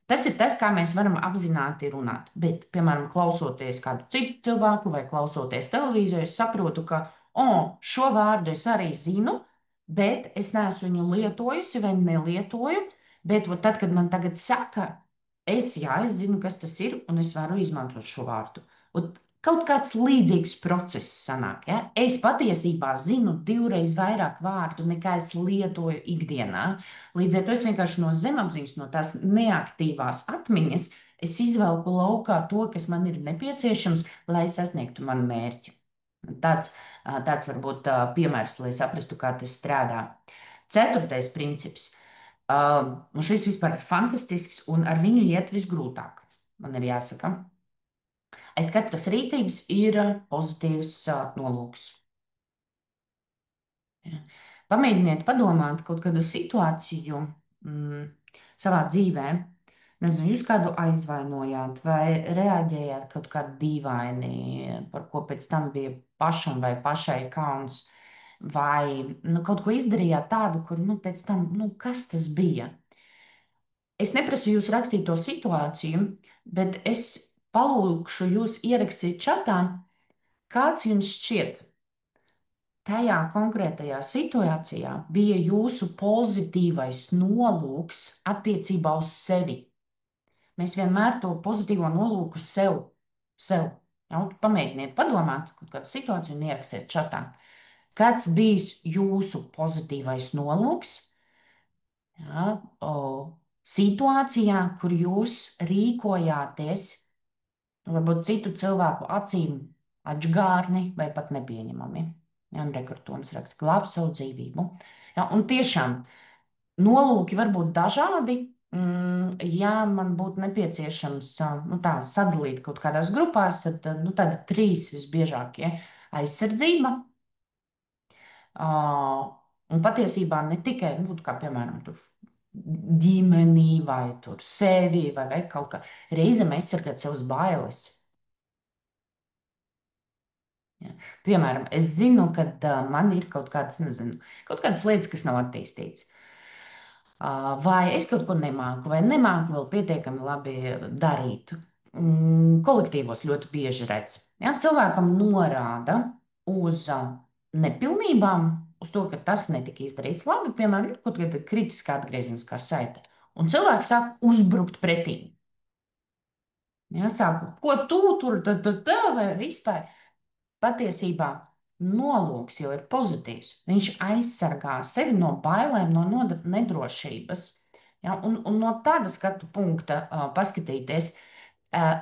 Tas ir tas, kā mēs varam apzināti runāt. Bet, piemēram, klausoties kādu citu cilvēku vai klausoties televīziju, es saprotu, ka, šo vārdu es arī zinu, bet es neesmu viņu lietojusi vai nelietoju. Bet vot tad, kad man tagad saka, es zinu, kas tas ir, un es varu izmantot šo vārdu. Vot kaut kāds līdzīgs process sanāk. Ja? Es patiesībā zinu divreiz vairāk vārdu, nekā es lietoju ikdienā. Līdz ar to es vienkārši no zemapziņas, no tās neaktīvās atmiņas, es izvelku laukā to, kas man ir nepieciešams, lai sasniegtu manu mērķi. Tāds, tāds varbūt piemērs, lai saprastu, kā tas strādā. Ceturtais princips. Un šis vispār ir fantastisks, un ar viņu iet visgrūtāk. Man ir jāsaka, aiz katras rīcības ir pozitīvs nolūks. Ja. Pamēģiniet padomāt kaut kādu situāciju savā dzīvē. Nezinu, jūs kādu aizvainojāt vai reaģējāt kaut kā dīvaini, par ko pēc tam bija pašam vai pašai kauns, vai kaut ko izdarījāt tādu, kur pēc tam, kas tas bija? Es neprasu jūs rakstīt to situāciju, bet es palūkšu jūs ierakstīt čatā, kāds jums šķiet tajā konkrētajā situācijā bija jūsu pozitīvais nolūks attiecībā uz sevi. Mēs vienmēr to pozitīvo nolūku sev. Ja, pamēģiniet padomāt kaut kādu situāciju un ierakstiet čatā. Kāds bijis jūsu pozitīvais nolūks? Ja, situācijā, kur jūs rīkojāties, varbūt citu cilvēku acīm atžgārni vai pat nepieņemami. Ja, un rekortons raksta, glābt savu dzīvību. Ja, un tiešām nolūki var būt dažādi. Ja man būtu nepieciešams sadalīt kaut kādās grupās, tad tādi trīs visbiežākie - aizsardzība. Un patiesībā ne tikai, kā piemēram, tur ģimenī vai tur sevi vai kaut kā. Reizēm aizsargāt savas bailes. Ja. Piemēram, es zinu, ka man ir kaut kādas, kaut kādas lietas, kas nav attīstītas. Vai es kaut ko nemāku, vai nemāku vēl pietiekami labi darīt. Kolektīvos ļoti bieži redz. Ja, cilvēkam norāda uz nepilnībām, uz to, ka tas netika izdarīts labi, piemēram, kaut kāda kritiskā atgriezeniskā saite. Un cilvēks sāk uzbrukt pretī. Ja, sāku, ko tu tur, vai vispār? Patiesībā nolūks jau ir pozitīvs. Viņš aizsargā sevi no bailēm, no nedrošības. Ja, un no tāda skatu punkta paskatīties,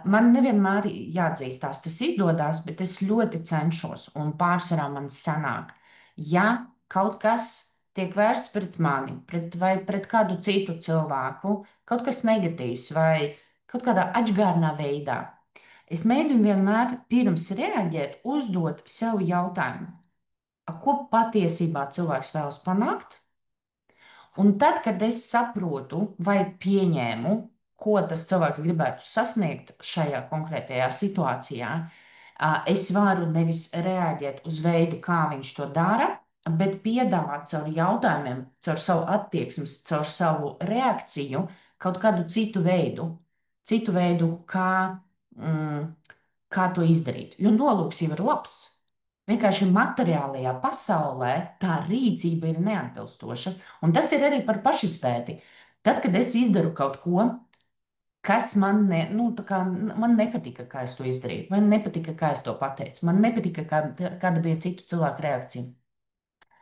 man nevienmēr jāatzīstās, tas izdodas, bet es ļoti cenšos un pārsvarā man sanāk. Ja kaut kas tiek vērsts pret mani, vai pret kādu citu cilvēku, kaut kas negatīvs vai kaut kādā atžgārnā veidā, es mēģinu vienmēr pirms reaģēt, uzdot sev jautājumu, ko patiesībā cilvēks vēlas panākt. Un tad, kad es saprotu vai pieņēmu, ko tas cilvēks gribētu sasniegt šajā konkrētajā situācijā, es varu nevis reaģēt uz veidu, kā viņš to dara, bet piedāvāt caur jautājumiem, caur savu attieksmi, caur savu reakciju kaut kādu citu veidu, kā to izdarīt. Jo nolūks jau ir labs. Vienkārši materiālajā pasaulē tā rīcība ir neatbilstoša. Un tas ir arī par pašizpēti. Tad, kad es izdaru kaut ko, kas man nepatika, kā es to izdarīju, vai nepatika, kā es to pateicu, man nepatika, kāda bija citu cilvēku reakcija,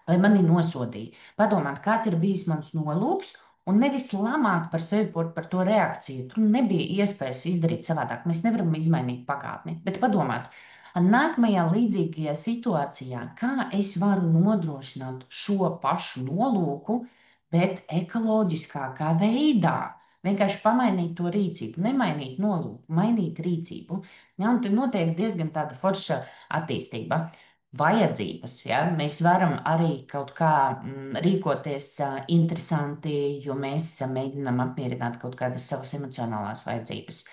vai mani nosodīja. Padomāt, kāds ir bijis mans nolūks, un nevis lamāt par sevi par to reakciju. Tur nebija iespējas izdarīt savādāk. Mēs nevaram izmainīt pagātni, bet padomāt, nākamajā līdzīgajā situācijā, kā es varu nodrošināt šo pašu nolūku, bet ekoloģiskākā veidā. Vienkārši pamainīt to rīcību, nemainīt nolūku, mainīt rīcību. Ja, un te notiek diezgan tāda forša attīstība. Vajadzības. Ja? Mēs varam arī kaut kā rīkoties interesanti, jo mēs mēģinām apmierināt kaut kādas savas emocionālās vajadzības.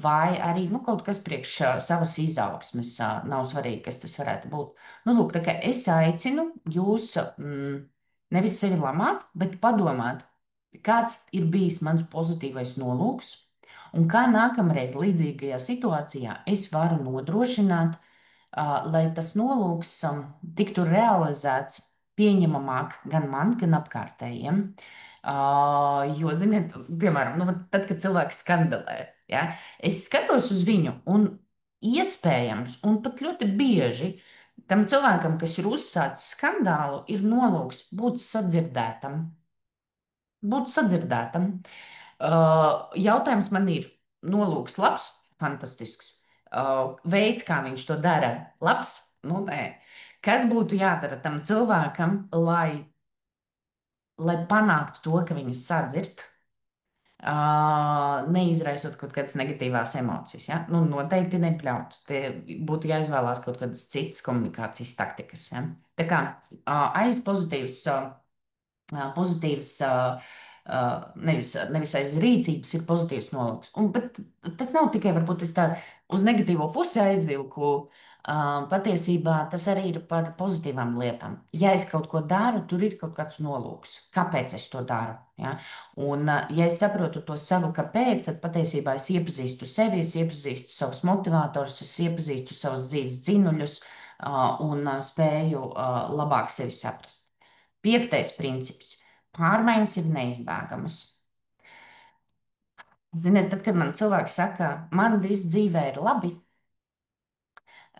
Vai arī kaut kas priekš savas izaugsmes, nav svarīgi, kas tas varētu būt. Lūk, tā kā es aicinu jūs nevis sevi lamāt, bet padomāt, kāds ir bijis mans pozitīvais nolūks, un kā nākamreiz līdzīgajā situācijā es varu nodrošināt, lai tas nolūks tiktu realizēts pieņemamāk gan man, gan apkārtējiem. Jo, ziniet, piemēram, nu, tad, kad cilvēks skandalē, ja, es skatos uz viņu, un iespējams, un pat ļoti bieži tam cilvēkam, kas ir uzsācis skandālu, ir nolūks būt sadzirdētam. Būt sadzirdētam. Jautājums man ir, nolūks labs, fantastisks. Veids, kā viņš to dara, labs, nu nē. Kas būtu jādara tam cilvēkam, lai panāktu to, ka viņas sadzird, neizraisot kaut kādas negatīvās emocijas? Ja? Nu, noteikti nepļaut. Te būtu jāizvēlās kaut kādas citas komunikācijas taktikas. Ja? Tā kā aiz pozitīvas, nevis aiz rīcības ir pozitīvs nolūks. Bet tas nav tikai varbūt es tā uz negatīvo pusi aizvilku. Patiesībā tas arī ir par pozitīvām lietām. Ja es kaut ko daru, tur ir kaut kāds nolūks. Kāpēc es to daru? Ja? Un, ja es saprotu to savu kāpēc, tad patiesībā es iepazīstu sevi, es iepazīstu savus motivatorus, es iepazīstu savus dzīves dzinuļus un spēju labāk sevi saprast. Piektais princips. Pārmaiņas ir neizbēgamas. Ziniet, tad, kad man cilvēks saka, man viss dzīvē ir labi,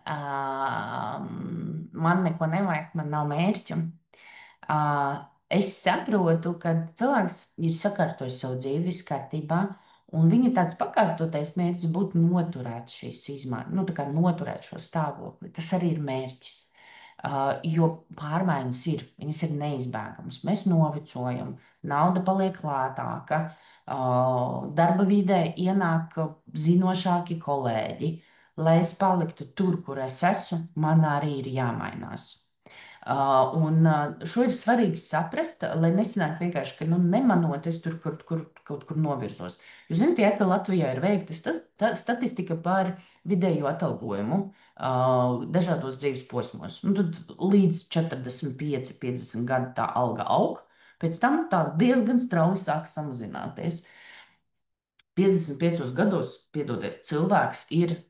man neko nevajag, man nav mērķu. Es saprotu, ka cilvēks ir sakārtojis savu dzīvi, viss kārtībā, un viņa tāds pakārtotais mērķis būtu noturēt šīs izmaiņas, nu, tā kā noturēt šo stāvokli. Tas arī ir mērķis. Jo pārmaiņas ir, viņas ir neizbēgamas. Mēs novecojam, nauda paliek lētāka, darba vidē ienāk zinošāki kolēģi. Lai es paliktu tur, kur es esmu, man arī ir jāmainās. Šo ir svarīgi saprast, lai nesanāk vienkārši, ka nu, nemanot, es tur kaut kur novirzos. Jūs zināt, ja ka Latvijā ir veikta statistika par vidējo atalgojumu dažādos dzīves posmos, nu, tad līdz 45, 50 gadu tā alga aug, pēc tam tā diezgan strauji sāk samazināties. 55 gados, piedodiet, cilvēks ir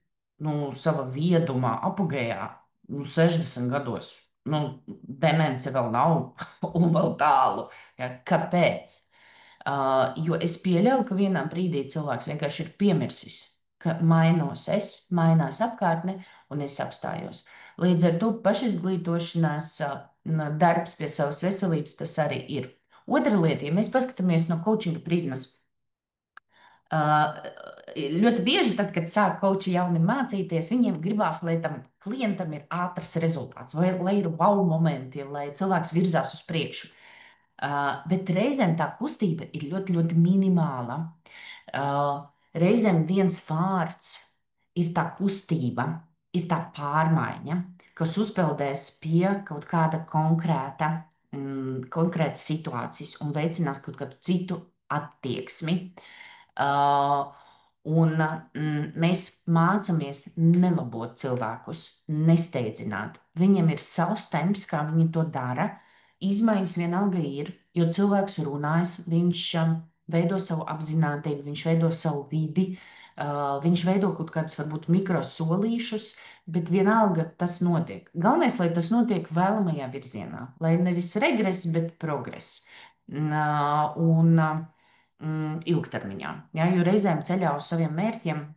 nu, sava viedumā, apgājā, nu, 60 gados. Nu, demence vēl nav, un vēl tālu. Ja, kāpēc? Jo es pieļauju, ka vienā brīdī cilvēks vienkārši ir piemirsis, ka mainos es, mainās apkārtne, un es apstājos. Līdz ar to pašizglītošanās darbs pie savas veselības tas arī ir. Otra lieta, ja mēs paskatāmies no coachinga prizmas. Ļoti bieži, tad, kad sāk koči jauni mācīties, viņiem gribās, lai tam klientam ir ātrs rezultāts, vai lai ir wow momenti, lai cilvēks virzās uz priekšu. Bet reizēm tā kustība ir ļoti, ļoti minimāla. Reizēm viens vārds ir tā kustība, ir tā pārmaiņa, kas uzpeldēs pie kaut kāda konkrētas situācijas un veicinās kaut kādu citu attieksmi. Mēs mācāmies nelabot cilvēkus, nesteidzināt. Viņiem ir savs temps, kā viņi to dara. Izmaiņas vienalga ir, jo cilvēks runājas, viņš veido savu apziņotību, viņš veido savu vidi, viņš veido kaut kādus varbūt mikrosolīšus, bet vienalga tas notiek. Galvenais, lai tas notiek vēlamajā virzienā, lai nevis regress, bet progress. Ilgtermiņā. Ja, jo reizēm ceļā uz saviem mērķiem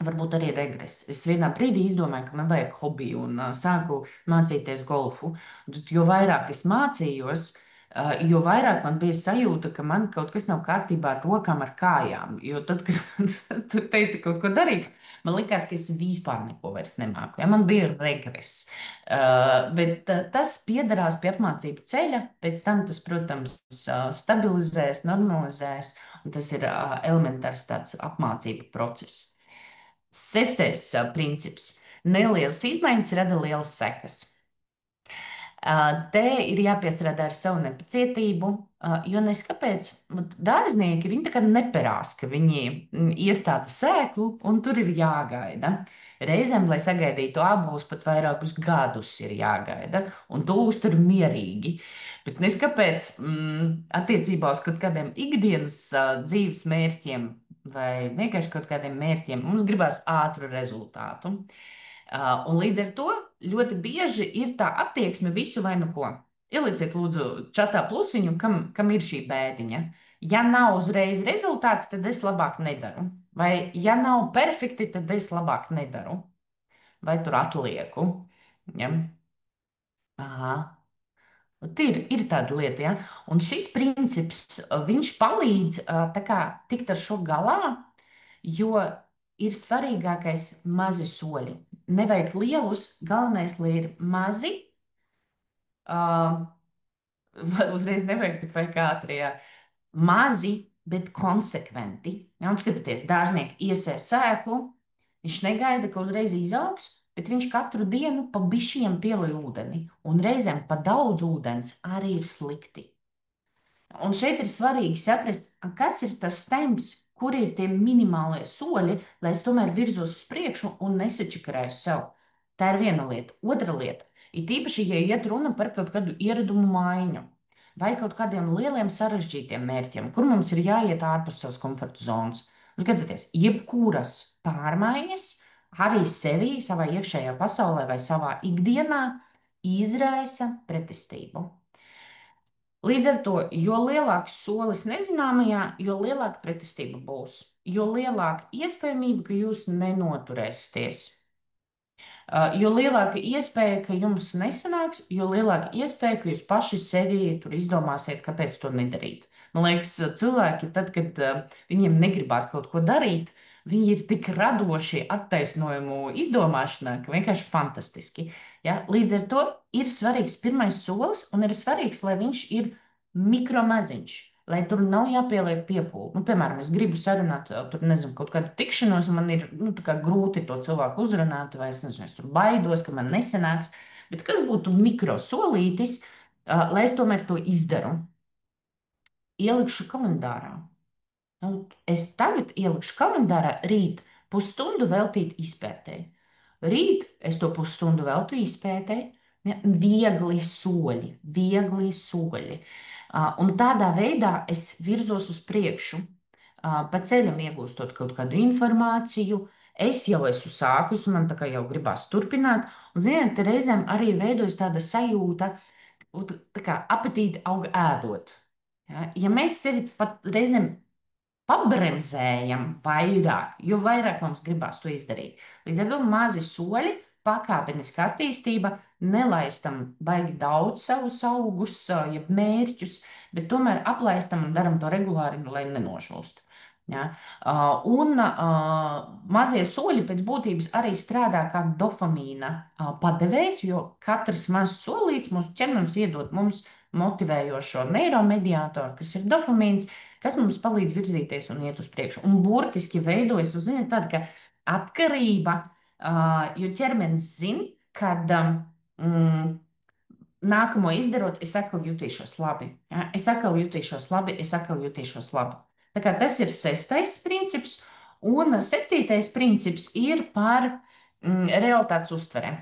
varbūt arī regress. Es vienā brīdī izdomāju, ka man vajag hobiju un sāku mācīties golfu. Tad, jo vairāk es mācījos, jo vairāk man bija sajūta, ka man kaut kas nav kārtībā ar rokām, ar kājām. Jo tad, kad tu teici kaut ko darīt, man likās, ka es vispār neko vairs nemāku. Ja? Man bija regress. Bet tas piederās pie apmācību ceļa. Pēc tam tas, protams, stabilizēs, normalizēs. Un tas ir elementārs tāds apmācību process. Sestais princips. Nelielas izmaiņas rada lielas sekas. Te ir jāpiestrādā ar savu nepacietību, jo neskapēc dārznieki viņi tā kā neperās, ka viņi iestāda sēklu un tur ir jāgaida. Reizēm, lai sagaidītu abus, pat vairākus gadus ir jāgaida, un to uztur mierīgi. Bet neskapēc attiecībā uz kaut kādiem ikdienas dzīves mērķiem vai vienkārši kaut kādiem mērķiem mums gribās ātru rezultātu. Un līdz ar to ļoti bieži ir tā attieksme visu vai nu ko. Ielieciet, lūdzu, čatā plusiņu, kam ir šī bēdiņa. Ja nav uzreiz rezultāts, tad es labāk nedaru. Vai ja nav perfekti, tad es labāk nedaru. Vai tur atlieku. Ja? Aha. Ir tāda lieta, ja? Un šis princips, viņš palīdz tā kā tikt ar šo galā, jo ir svarīgākais mazi soļi. Nevajag lielus, galvenais, lai ir mazi. Uh, Uzreiz nevajag, bet vajag ātrie. Mazi, bet konsekventi. Ja, un skatieties, dārznieks iesēs sēklu, viņš negaida, ka uzreiz izaugs, bet viņš katru dienu pa bišķiem pielij ūdeni. Un reizēm pa daudz ūdens arī ir slikti. Un šeit ir svarīgi saprast, kas ir tas temps, kur ir tie minimālie soļi, lai es tomēr virzos uz priekšu un nesačakarēju sev. Tā ir viena lieta. Otra lieta ir tīpaši, ja iet runa par kaut kādu ieradumu maiņu vai kaut kādiem lieliem sarežģītiem mērķiem, kur mums ir jāiet ārpus savas komforta zonas. Un skatieties, jebkuras pārmaiņas arī sevī, savā iekšējā pasaulē vai savā ikdienā izraisa pretestību. Līdz ar to, jo lielāks solis nezināmajā, jo lielāka pretestība būs, jo lielāka iespējamība, ka jūs nenoturēsieties. Jo lielāka iespēja, ka jums nesanāks, jo lielāka iespēja, ka jūs paši sevi tur izdomāsiet, kāpēc to nedarīt. Man liekas, cilvēki, tad, kad viņiem negribās kaut ko darīt, viņi ir tik radoši attaisnojumu izdomāšanā, ka vienkārši fantastiski. Ja? Līdz ar to ir svarīgs pirmais solis, un ir svarīgs, lai viņš ir mikromaziņš. Lai tur nav jāpieliek piepūle. Nu, piemēram, es gribu sarunāt, tur nezinu, kaut kādu tikšanos, un man ir grūti to cilvēku uzrunāt, vai es nezinu, es tur baidos, ka man nesanāks. Bet kas būtu mikrosolītis, lai es tomēr to izdaru? Ielikšu kalendārā. Nu, es tagad ielikšu kalendārā rīt pusstundu veltīt izpētēji. Rīt es to pusstundu veltīju izpētēji. Ja, viegli soļi, viegli soļi. Un tādā veidā es virzos uz priekšu, pa ceļam iegūstot kaut kādu informāciju. Es jau esmu sākusi, man tā kā jau gribās turpināt. Un, ziniet, reizēm arī veidojas tāda sajūta, tā kā apetīti aug ēdot. Ja mēs sevi pat reizēm pabremzējam vairāk, jo vairāk mums gribās to izdarīt. Līdz ar to mazi soļi, pakāpeniska attīstība, nelaistam baigi daudz savus augus, jeb mērķus, bet tomēr aplaistam un daram to regulāri, lai nenošūst. Ja? Mazie soļi pēc būtības arī strādā kā dopamīna padevējs, jo katrs mazs solīts mūsu ķermenis iedod mums motivējošo neiromediātoru, kas ir dopamīns, kas mums palīdz virzīties un iet uz priekšu. Un burtiski veidojas, ziniet, tāda kā atkarība, jo ķermenis zina, kad nākamo izdarot, es atkal jutīšos labi. Ja? Es atkal jutīšos labi, es atkal jutīšos labi. Tā kā tas ir sestais princips, un septītais princips ir par realitātes uztverēm.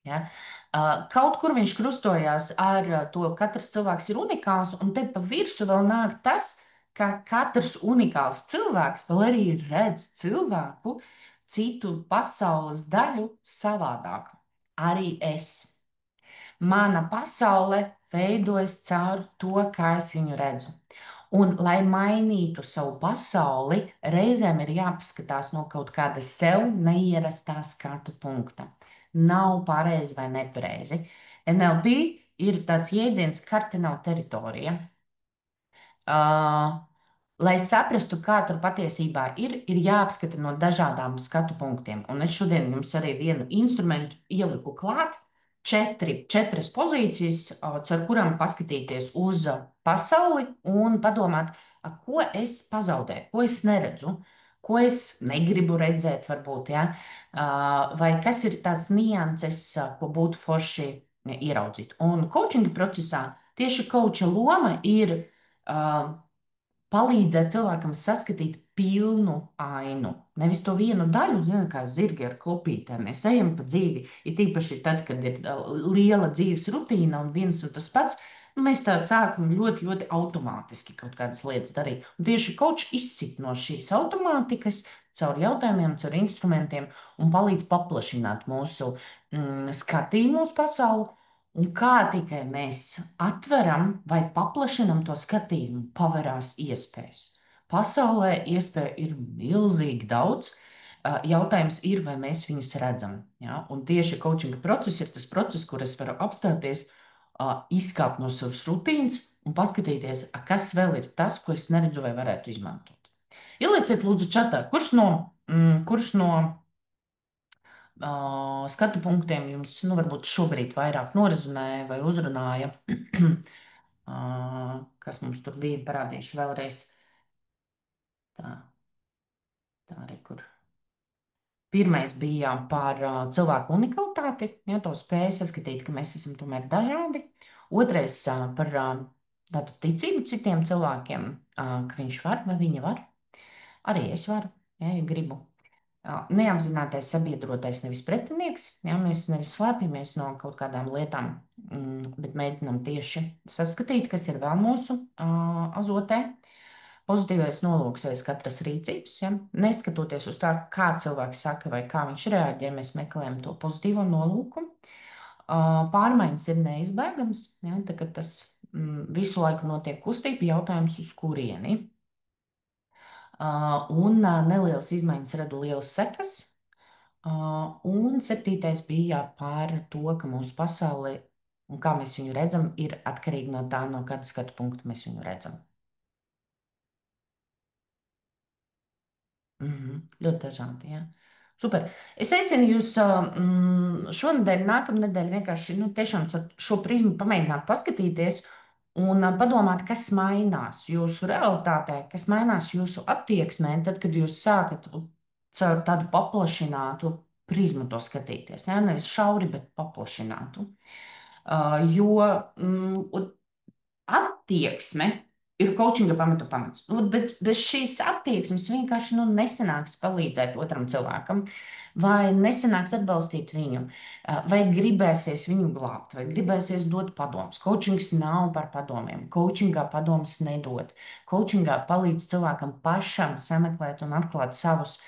Ja? Kaut kur viņš krustojās ar to, ka katrs cilvēks ir unikāls, un te pa virsmu vēl nāk tas, ka katrs unikāls cilvēks vēl arī redz cilvēku, citu pasaules daļu savādāk. Arī es. Mana pasaule veidojas caur to, kā es viņu redzu. Un, lai mainītu savu pasauli, reizēm ir jāpaskatās no kaut kāda sev neierastā skatu punkta. Nav pareizi vai nepareizi. NLP ir tāds jēdziens, karte nav teritorija. Lai saprastu, kā tur patiesībā ir jāapskata no dažādām skatu punktiem. Un es šodien jums arī vienu instrumentu ieliku klāt. Četras pozīcijas, caur kurām paskatīties uz pasauli un padomāt, ko es pazaudēju, ko es neredzu, ko es negribu redzēt, varbūt, ja? Vai kas ir tās nianses, ko būtu forši ieraudzīt. Un coachinga procesā tieši coacha loma ir uh, palīdzēt cilvēkam saskatīt pilnu ainu. Nevis to vienu daļu, zinām, kā zirgi ar klupītēm. Mēs ejam pa dzīvi, ir tīpaši tad, kad ir liela dzīves rutīna un viens un tas pats. Nu, mēs tā sākam ļoti, ļoti automātiski kaut kādas lietas darīt. Un tieši kočs izsit no šīs automātikas caur jautājumiem, caur instrumentiem un palīdz paplašināt mūsu skatījumu uz pasauli. Un kā tikai mēs atveram vai paplašinam to skatījumu, paverās iespējas. Pasaulē iespēju ir milzīgi daudz. Jautājums ir, vai mēs viņus redzam. Ja? Un tieši coachinga process ir tas process, kur es varu apstāties, izkāpt no savas rutīnas un paskatīties, kas vēl ir tas, ko es neredzu vai varētu izmantot. Ielieciet, lūdzu, čatā, kurš no skatu punktiem jums, nu, varbūt šobrīd vairāk norezonēja vai uzrunāja. Kas mums tur bija, parādīšu vēlreiz. Tā, tā arī kur. Pirmais bija par cilvēku unikalitāti, ja, to spēju saskatīt, ka mēs esam tomēr dažādi. Otrais par tādu ticību citiem cilvēkiem, ka viņš var vai viņa var. Arī es varu, ja gribu. Neapzinātais sabiedrotais, nevis pretinieks. Ja, mēs nevis slēpjamies no kaut kādām lietām, bet mēģinām tieši saskatīt, kas ir vēl mūsu azotē. Pozitīvais nolūks aiz katras rīcības. Ja? Neskatoties uz tā, kā cilvēks saka vai kā viņš reaģē, mēs meklējam to pozitīvo nolūku. Pārmaiņas ir neizbēgamas. Ja? Tā, tas visu laiku notiek kustība, jautājums uz kurieni. Un nelielas izmaiņas rada lielas sekas. Un septītais bija par to, ka mūsu pasaule un kā mēs viņu redzam, ir atkarīgi no tā, no kāda skatu punkta mēs viņu redzam. Ļoti dažādi. Ja. Super. Es aicinu jūs šonadēļ, nākamnedēļ vienkārši tiešām šo prizmu pamēģināt paskatīties un padomāt, kas mainās jūsu realitātē, kas mainās jūsu attieksmē, tad, kad jūs sākat caur tādu paplašinātu prizmu to skatīties. Ja? Nevis šauri, bet paplašinātu. Jo attieksme ir coachinga pamats. Bet bez šīs attieksmes vienkārši nesanāks palīdzēt otram cilvēkam, vai nesanāks atbalstīt viņu, vai gribēsies viņu glābt, vai gribēsies dot padomus. Coachings nav par padomiem. Coachingā padomus nedod. Coachingā palīdz cilvēkam pašam sameklēt un atklāt savus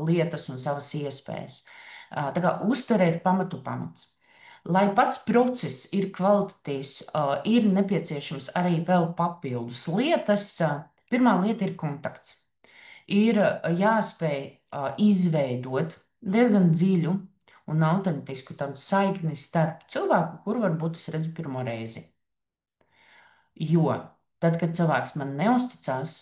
lietas un savas iespējas. Tā kā uztvere ir pamats. Lai pats process ir kvalitatīvs, ir nepieciešams arī vēl papildus lietas. Pirmā lieta ir kontakts. Ir jāspēj izveidot diezgan dziļu un autentisku tādu saikni starp cilvēku, kuru varbūt es redzu pirmo reizi. Jo tad, kad cilvēks man neusticās,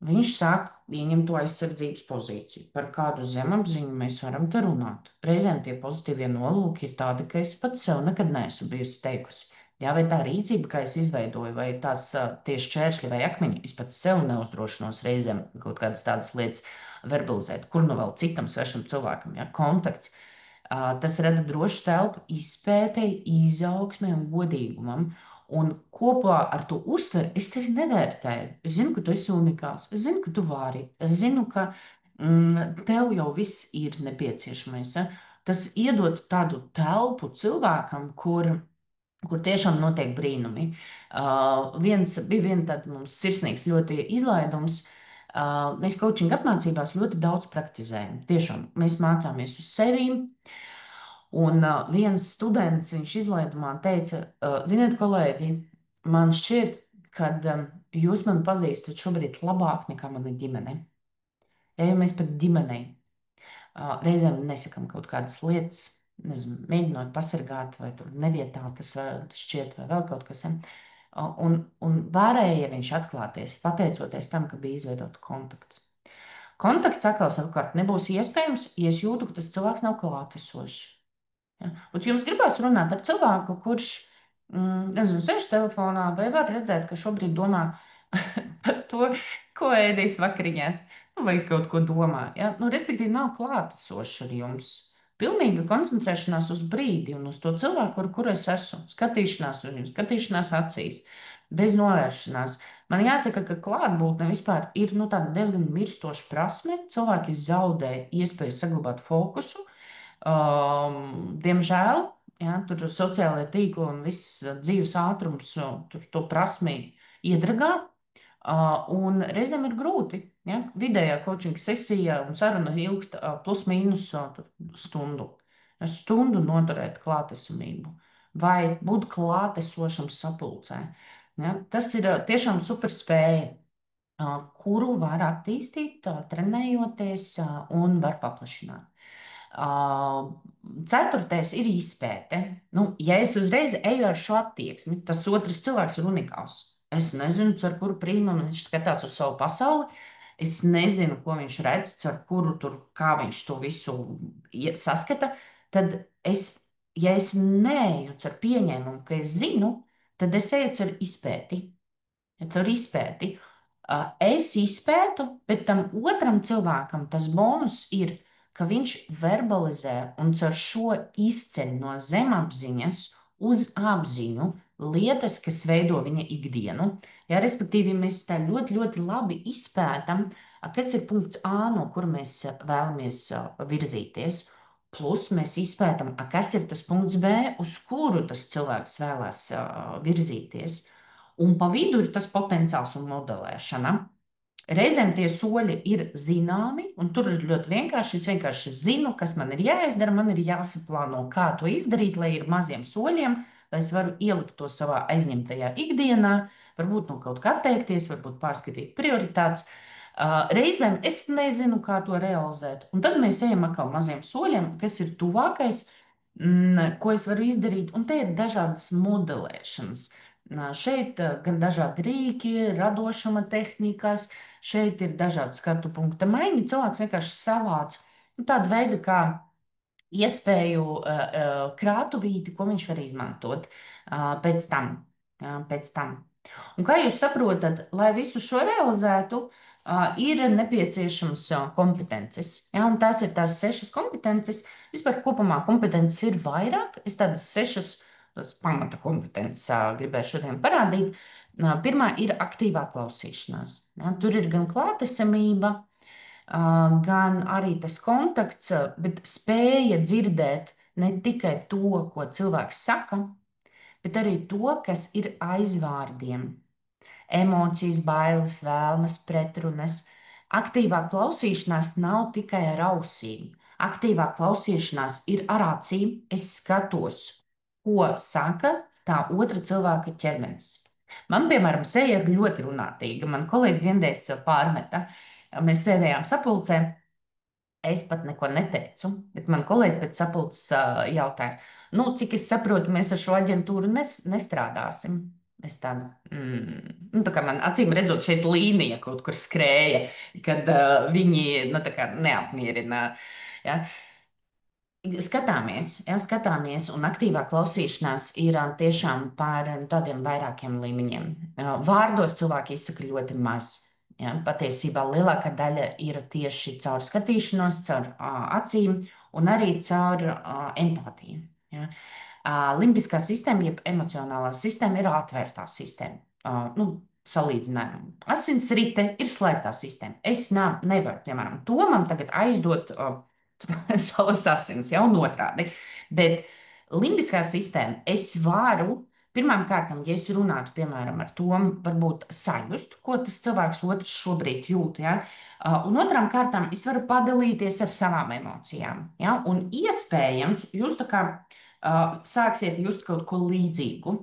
viņš sāk ieņemt to aizsardzības pozīciju. Par kādu zemapziņu mēs varam te runāt? Reizēm tie pozitīvie nolūki ir tādi, ka es pats sev nekad neesmu bijusi teikusi. Jā, vai tā rīcība, kā es izveidoju, vai tās tieši čēršļi vai akmeņi, es pats sev neuzdrošinos reizēm kaut kādas tādas lietas verbalizēt. Kur nu vēl citam svešam cilvēkam, ja, kontakts. Tas rada drošu telpu izpētei, izaugsmei un godīgumam. Un kopā ar to uztveri es tevi nevērtēju. Es zinu, ka tu esi unikāls. Es zinu, ka tu vari. Es zinu, ka tev jau viss ir nepieciešamais. Ja? Tas iedod tādu telpu cilvēkam, kur tiešām notiek brīnumi. Bija viena tāda mums sirsnīgs ļoti izlaidums. Mēs coachinga apmācībās ļoti daudz praktizējam. Tiešām mēs mācāmies uz sevīm. Un viens students, viņš izlaidumā teica, ziniet, kolēģi, man šķiet, ka jūs mani pazīstat šobrīd labāk nekā mana ģimene. Ja jau mēs pat ģimenei reizēm nesakām kaut kādas lietas, nezinu, mēģinot pasargāt, vai tur nevietā tas šķiet, vai vēl kaut kas. Un varēja viņš atklāties, pateicoties tam, ka bija izveidota kontakts. Kontakts atkal savukārt nebūs iespējams, ja es jūtu, ka tas cilvēks nav klātesošs. Ja? Un jums gribās runāt ar cilvēku, kurš, nezinu, sēž telefonā, vai var redzēt, ka šobrīd domā par to, ko ēdīs vakariņās, vai kaut ko domā. Ja? Respektīvi, nav klātesoši ar jums. Pilnīga koncentrēšanās uz brīdi un uz to cilvēku, ar kuru es esmu. Skatīšanās uz viņu, skatīšanās acīs, bez novēršanās. Man jāsaka, ka klātbūtne vispār ir diezgan mirstoša prasme. Cilvēki zaudē iespēju saglabāt fokusu. Diemžēl, ja, tur sociālajie tīkli un viss dzīves ātrums tur to prasmi iedragā. Un reizēm ir grūti. Ja? Vidējā coaching sesija un saruna ilgst plus mīnus stundu. Stundu noturēt klātesamību vai būt klātesošam sapulcē. Ja? Tas ir tiešām super spēja, kuru var attīstīt, trenējoties un var paplašināt. Ceturtais ir izpēte. Nu, ja es uzreiz eju ar šo attieksmi, tas otrs cilvēks ir unikāls. Es nezinu, ar kuru prīmumu viņš skatās uz savu pasauli. Es nezinu, ko viņš redz, ar kuru tur, kā viņš to visu saskata. Tad es, ja es neeju ar pieņēmumu, ka es zinu, tad es eju ar izpēti. Ja caur izpēti. Es izpētu, bet tam otram cilvēkam tas bonus ir, ka viņš verbalizē un caur šo izceļ no zemapziņas uz apziņu lietas, kas veido viņa ikdienu. Ja, respektīvi, mēs tā ļoti, ļoti labi izpētam, kas ir punkts A, no kur mēs vēlamies virzīties. Plus mēs izpētam, kas ir tas punkts B, uz kuru tas cilvēks vēlās virzīties. Un pa vidu ir tas potenciāls un modelēšana. Reizēm tie soļi ir zināmi, un tur ir ļoti vienkārši. Es vienkārši zinu, kas man ir jāizdara, man ir jāsaplāno, kā to izdarīt, lai ir maziem soļiem, lai es varu ielikt to savā aizņemtajā ikdienā, varbūt no kaut kā atteikties, varbūt pārskatīt prioritātes. Reizēm es nezinu, kā to realizēt, un tad mēs ejam atkal maziem soļiem, kas ir tuvākais, ko es varu izdarīt, un te ir dažādas modelēšanas. Šeit gan dažādi rīki, radošuma tehnikas, šeit ir dažādi skatu punkta maiņi. Cilvēks vienkārši savāc tādu veidu, kā iespēju krātuvīti, ko viņš var izmantot pēc tam. Pēc tam. Un kā jūs saprotat, lai visu šo realizētu, ir nepieciešamas kompetences. Ja, un tās ir tās 6 kompetences. Vispār kopumā kompetences ir vairāk. Es tādas 6 pamata kompetences gribēju šodien parādīt. Pirmā ir aktīvā klausīšanās. Ja, tur ir gan klātesamība, gan arī tas kontakts, bet spēja dzirdēt ne tikai to, ko cilvēks saka, bet arī to, kas ir aiz vārdiem. Emocijas, bailes, vēlmes, pretrunas. Aktīvā klausīšanās nav tikai ar ausīm. Aktīvā klausīšanās ir ar acīm. Es skatos, ko saka tā otra cilvēka ķermenis. Man, piemēram, seja ir ļoti runātīga. Man kolēģi vienreiz pārmeta. Mēs sēdējām sapulcē. Es pat neko neteicu, bet man kolēģi pēc sapulces jautāja, nu, cik es saprotu, mēs ar šo aģentūru nestrādāsim. Es tādu, nu, tā kā man acīm redzot, šeit līnija kaut kur skrēja, kad viņi, nu, tā kā neapmierina. Ja. Skatāmies, ja, skatāmies, un aktīvā klausīšanās ir tiešām par tādiem vairākiem līmeņiem. Vārdos cilvēki izsaka ļoti maz. Ja, patiesībā lielākā daļa ir tieši caur skatīšanos, caur acīm un arī caur empātiju. Ja. Limbiskā sistēma, jeb emocionālā sistēma, ir atvērtā sistēma. Nu, salīdzinājumam. Asinsrite ir slēgtā sistēma. Es nevaru, piemēram, Tomam tagad aizdot savas asins, jau otrādi. Bet limbiskā sistēma es varu. Pirmām kārtām, ja es runātu, piemēram, ar to, varbūt sajust, ko tas cilvēks otrs šobrīd jūt. Ja? Un otrām kārtām, es varu padalīties ar savām emocijām. Ja? Un iespējams, jūs tā kā sāksiet just kaut ko līdzīgu.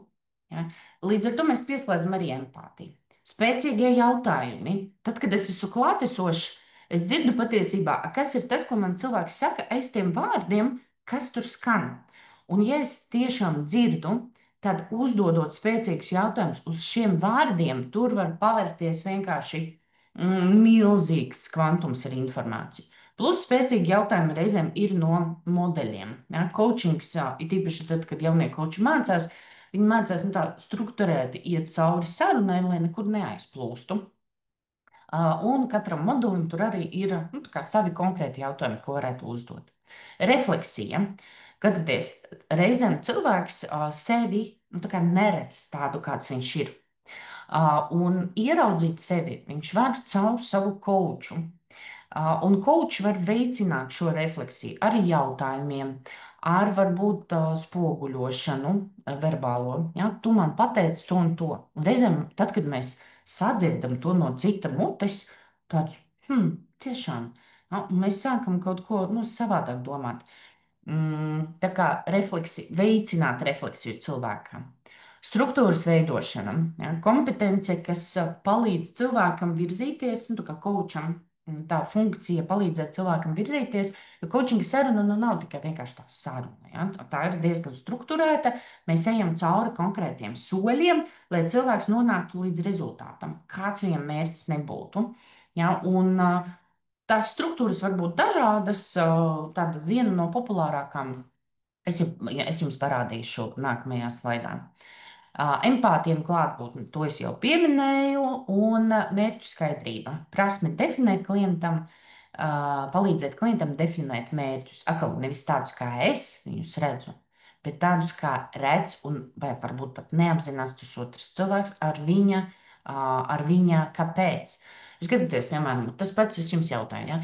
Ja? Līdz ar to mēs pieslēdzam arī empātiju. Spēcīgie jautājumi. Tad, kad es esmu klātesošs, es dzirdu patiesībā, kas ir tas, ko man cilvēks saka aiz tiem vārdiem, kas tur skan. Un ja es tiešām dzirdu, tad uzdodot spēcīgus jautājumus uz šiem vārdiem, tur var pavērties vienkārši milzīgs kvantums ar informāciju. Plus spēcīgi jautājumi reizēm ir no modeļiem. Ja? Coachings, it īpaši tad, kad jaunie koči mācās, viņi mācās tā strukturēti iet cauri sarunai, lai nekur neaizplūstu. Un katram modulim tur arī ir savi konkrēti jautājumi, ko varētu uzdot. Refleksija. Skatāties, reizēm cilvēks sevi nu, tā kā neredz tādu, kāds viņš ir. Un ieraudzīt sevi viņš var caur savu koču. Un koči var veicināt šo refleksiju ar jautājumiem, ar varbūt spoguļošanu verbālo. Ja? Tu man pateici to un to. Un reizēm, tad, kad mēs sadzirdam to no cita mutes, tāds, tiešām, ja? Un mēs sākam kaut ko savādāk domāt. Tā kā veicināt refleksiju cilvēkam. Struktūras veidošana, ja, kompetence, kas palīdz cilvēkam virzīties, nu, tā kā kočam, tā funkcija palīdzēt cilvēkam virzīties, jo coachinga saruna nav tikai vienkārši tā saruna. Ja, tā ir diezgan strukturēta. Mēs ejam cauri konkrētiem soļiem, lai cilvēks nonāktu līdz rezultātam, kāds viņam mērķis nebūtu. Ja, un, tās struktūras var būt dažādas. Tāda viena no populārākām, es jums parādīšu nākamajā slaidā. Empātija un klātbūtne, to es jau pieminēju, un mērķu skaidrība. Prasme definēt klientam, palīdzēt klientam definēt mērķus. Atkal nevis tādus, kā es viņus redzu, bet tādus, kā redz, un vai varbūt pat neapzinās tas otrs cilvēks ar viņa kāpēc. Skatieties, piemēram, tas pats es jums jautāju, ja?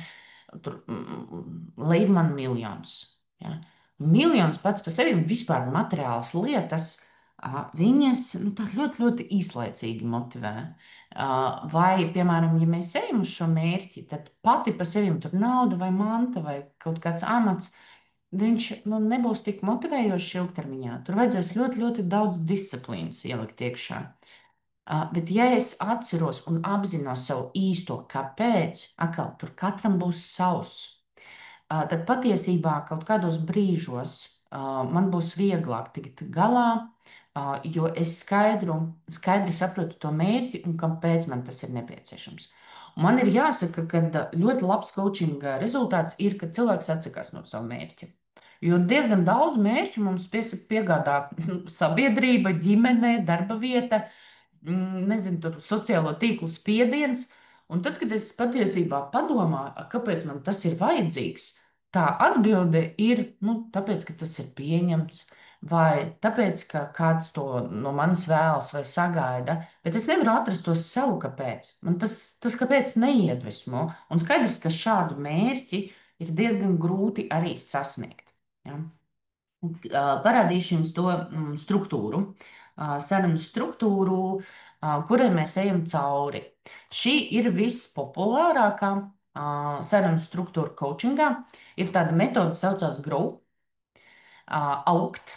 Tur liek man miljonus. Ja? Miljons pats par sevi vispār materiālas lietas, viņas tā ļoti, ļoti īslaicīgi motivē. Vai, piemēram, ja mēs ejam uz šo mērķi, tad pati par sevi tur nauda vai manta vai kaut kāds amats, viņš nebūs tik motivējošs ilgtermiņā. Tur vajadzēs ļoti, ļoti daudz disciplīnas ielikt iekšā. Bet, ja es atceros un apzinos savu īsto kāpēc, atkal tur katram būs savs, tad patiesībā kaut kādos brīžos man būs vieglāk tikt galā, jo es skaidri saprotu to mērķi un kāpēc man tas ir nepieciešams. Un man ir jāsaka, ka ļoti labs coachinga rezultāts ir, kad cilvēks atsakās no sava mērķa. Jo diezgan daudz mērķu mums piegādā sabiedrība, ģimene, darba vieta, nezinu, tur sociālo tīklu spiediens. Un tad, kad es patiesībā padomāju, kāpēc man tas ir vajadzīgs, tā atbilde ir, tāpēc, ka tas ir pieņemts, vai tāpēc, ka kāds to no manis vēlas vai sagaida, bet es nevaru atrast to savu kāpēc. Man tas kāpēc neiedvesmo, un skaidrs, ka šādu mērķi ir diezgan grūti arī sasniegt. Ja? Parādīšu jums to struktūru, sarunu struktūru, kurai mēs ejam cauri. Šī ir vispopulārākā sarunu struktūra coachingā. Ir tāda metode, kas saucās GROW, augt.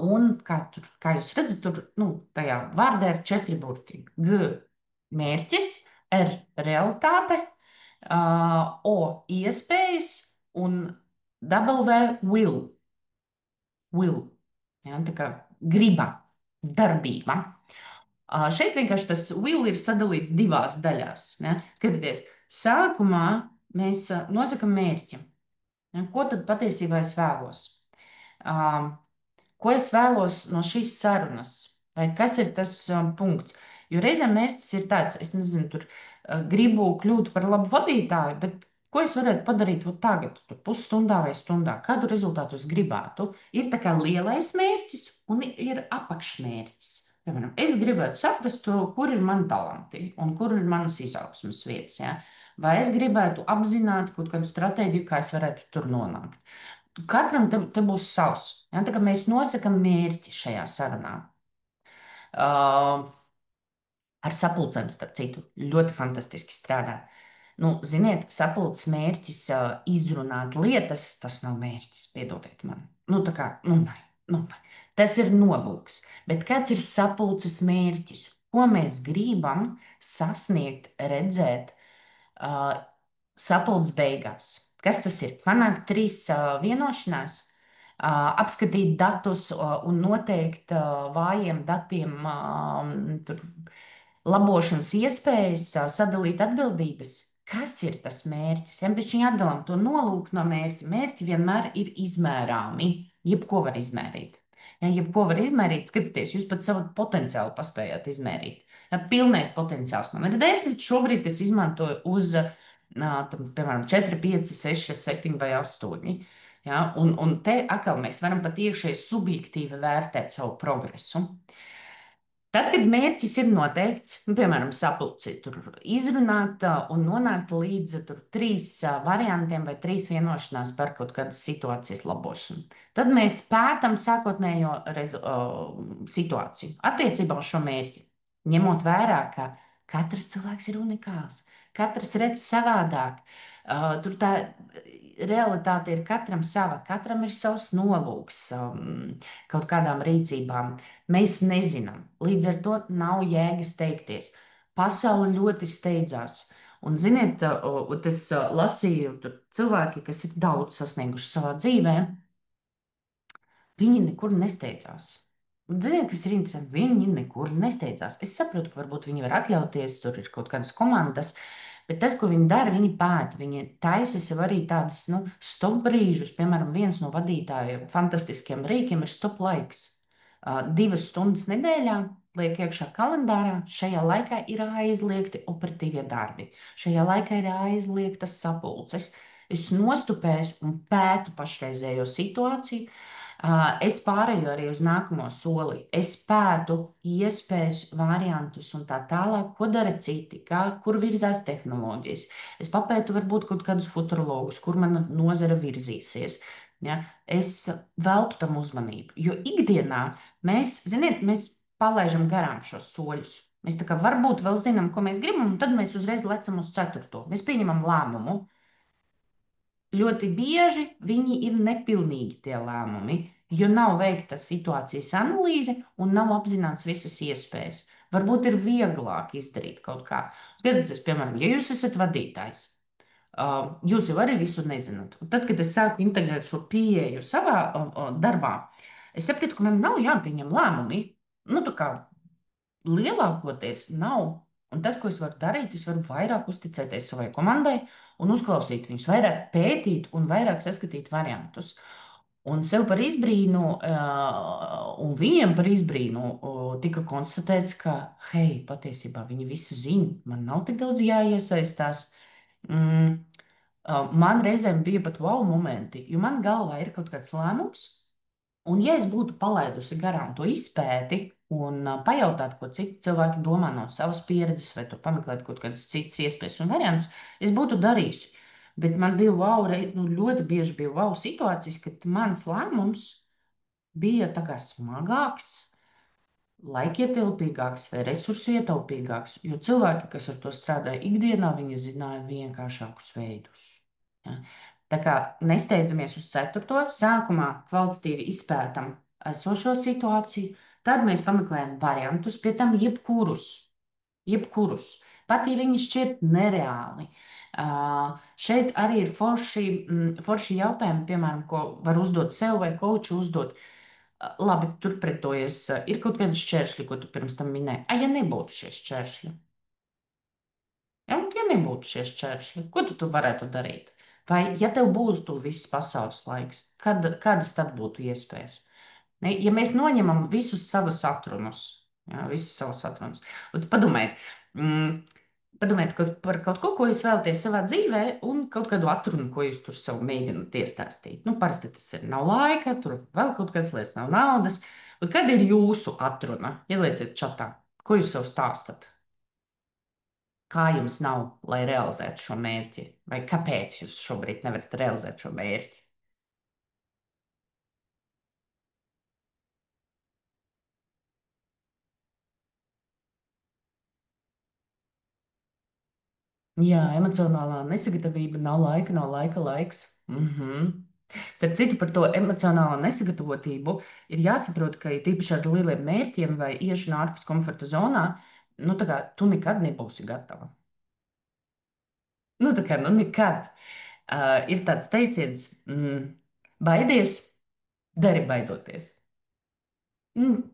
Un kā jūs redzat, tur tajā vārdā ir 4 burti. G mērķis, R realitāte, O iespējas un W will. Ja, tā kā griba, darbība. Šeit vienkārši tas will ir sadalīts divās daļās. Ja? Skatieties, sākumā mēs nosakam mērķi. Ja? Ko tad patiesībā es vēlos? Ko es vēlos no šīs sarunas? Vai kas ir tas punkts? Jo reizēm mērķis ir tāds, es nezinu, tur gribu kļūt par labu vadītāju, bet ko es varētu padarīt tagad, pusstundā vai stundā? Kādu rezultātu es gribētu? Ir tā kā lielais mērķis un ir apakšmērķis. Piemēram, es gribētu saprast, kur ir mani talanti un kur ir manas izaugsmes vietas. Ja? Vai es gribētu apzināt kaut kādu stratēģiju, kā es varētu tur nonākt? Katram te būs savs. Ja? Tā kā mēs nosakam mērķi šajā sarunā. Ar sapulcēm, starp citu, ļoti fantastiski strādā. Ziniet, sapulces mērķis izrunāt lietas, tas nav mērķis, piedodiet man. Tā kā, nē. Tas ir nolūks. Bet kāds ir sapulces mērķis? Ko mēs gribam sasniegt, redzēt sapulces beigās? Kas tas ir? Panākt 3 vienošanās, apskatīt datus un noteikt vājiem datiem labošanas iespējas, sadalīt atbildības. Kas ir tas mērķis? Ja mēs viņu atdalām to nolūku no mērķa, mērķi vienmēr ir izmērāmi. Jebko var izmērīt. Ja, jebko var izmērīt, skatieties, jūs pat savu potenciālu paspējāt izmērīt. Ja, pilnais potenciāls man ir 10, šobrīd es izmantoju uz piemēram, 4, 5, 6, 7 vai 8. Ja? Un te atkal mēs varam pat iekšēji subjektīvi vērtēt savu progresu. Tad, kad mērķis ir noteikts, nu, piemēram, sapulcī, tur izrunāt un nonākt līdz tur, trīs variantiem vai trīs vienošanās par kaut kādas situācijas labošanu, tad mēs pētām sākotnējo situāciju attiecībā uz šo mērķi, ņemot vērā, ka katrs cilvēks ir unikāls, katrs redz savādāk. Tur tā realitāte ir katram sava, katram ir savs nolūks kaut kādām rīcībām. Mēs nezinām, līdz ar to nav jēgas teikties. Pasaule ļoti steidzās. Un, ziniet, es lasīju, tur cilvēki, kas ir daudz sasnieguši savā dzīvē, viņi nekur nesteidzās. Un, ziniet, kas ir interesanti? Viņi nekur nesteidzās. Es saprotu, ka varbūt viņi var atļauties, tur ir kaut kādas komandas, bet tas, ko viņi dara, viņi pēta. Viņi taisa sev arī tādas, nu, stop brīžus. Piemēram, viens no vadītājiem fantastiskiem rīkiem ir stop laiks. 2 stundas nedēļā liek iekšā kalendārā. Šajā laikā ir aizliegti operatīvie darbi. Šajā laikā ir aizliegtas sapulces. Es nostupēju un pētu pašreizējo situāciju. Es pārēju arī uz nākamo soli. Es pētu iespējas, variantus un tā tālāk, ko dara citi, kur virzās tehnoloģijas. Es papētu varbūt kaut kādus futurologus, kur mana nozara virzīsies. Ja? Es veltu tam uzmanību, jo ikdienā mēs, ziniet, mēs palaidām garām šos soļus. Mēs tā kā varbūt vēl zinām, ko mēs gribam, un tad mēs uzreiz lecam uz ceturto. Mēs pieņemam lēmumu. Ļoti bieži viņi ir nepilnīgi tie lēmumi, jo nav veikta situācijas analīze un nav apzināts visas iespējas. Varbūt ir vieglāk izdarīt kaut kā. Skatieties, piemēram, ja jūs esat vadītājs, jūs jau arī visu nezināt. Un tad, kad es sāku integrēt šo pieeju savā darbā, es sapratu, ka man nav jāpieņem lēmumi. Nu, tā kā lielākoties nav. Un tas, ko es varu darīt, es varu vairāk uzticēties savai komandai un uzklausīt viņus, vairāk pētīt un vairāk saskatīt variantus. Un sev par izbrīnu, un viņiem par izbrīnu, tika konstatēts, ka, hei, patiesībā viņi visu zina, man nav tik daudz jāiesaistās. Mm, Man reizēm bija pat wow momenti, jo man galvā ir kaut kāds lēmums. Un, ja es būtu palaidusi garām to izpēti un pajautāt, ko citi cilvēki domā no savas pieredzes, vai tur pameklēt kaut kādas citas iespējas un variantus, es būtu darījusi. Bet man bija wow, nu, ļoti bieži bija wow situācijas, kad mans lēmums bija tā kā smagāks, laikietilpīgāks vai resursu ietaupīgāks, jo cilvēki, kas ar to strādāja ikdienā, viņi zināja vienkāršākus veidus. Ja? Tā kā nesteidzamies uz ceturto, sākumā kvalitatīvi izpētam esošo situāciju, tad mēs pameklējam variantus, pie tam jebkurus, pat ja viņi šķiet nereāli. Šeit arī ir forši jautājumi, piemēram, ko var uzdot sev vai koču uzdot. Labi, turpretojies, ir kaut kādi šķēršļi, ko tu pirms tam minēji. Ja nebūtu šie šķēršļi, ja, un ja nebūtu šie šķēršļi, ko tu varētu darīt? Vai, ja tev būtu viss pasaules laiks, kādas tad būtu iespējas? Ne, ja mēs noņemam visus savus atrunus, ja, visus savus atrunus, un padomājiet, padomājiet par kaut ko, ko jūs vēlaties savā dzīvē, un kaut kādu atrunu, ko jūs tur sev mēģināt iestāstīt. Nu, parasti tas ir nav laika, tur vēl kaut kas lietas, nav naudas. Un kāda ir jūsu atruna? Ielieciet čatā, ko jūs sev stāstat? Kā jums nav, lai realizētu šo mērķi? Vai kāpēc jūs šobrīd nevarat realizēt šo mērķi? Jā, emocionālā nesagatavība nav laika laiks. Starp citu, par to emocionālo nesagatavotību ir jāsaprot, ka ir tīpaši ar lieliem mērķiem vai iešana ārpus komforta zonā, nu, tā kā tu nekad nebūsi gatava. Nu, tā kā, nu, nekad. Ir tāds teiciens, baidies, dari baidoties. Mm,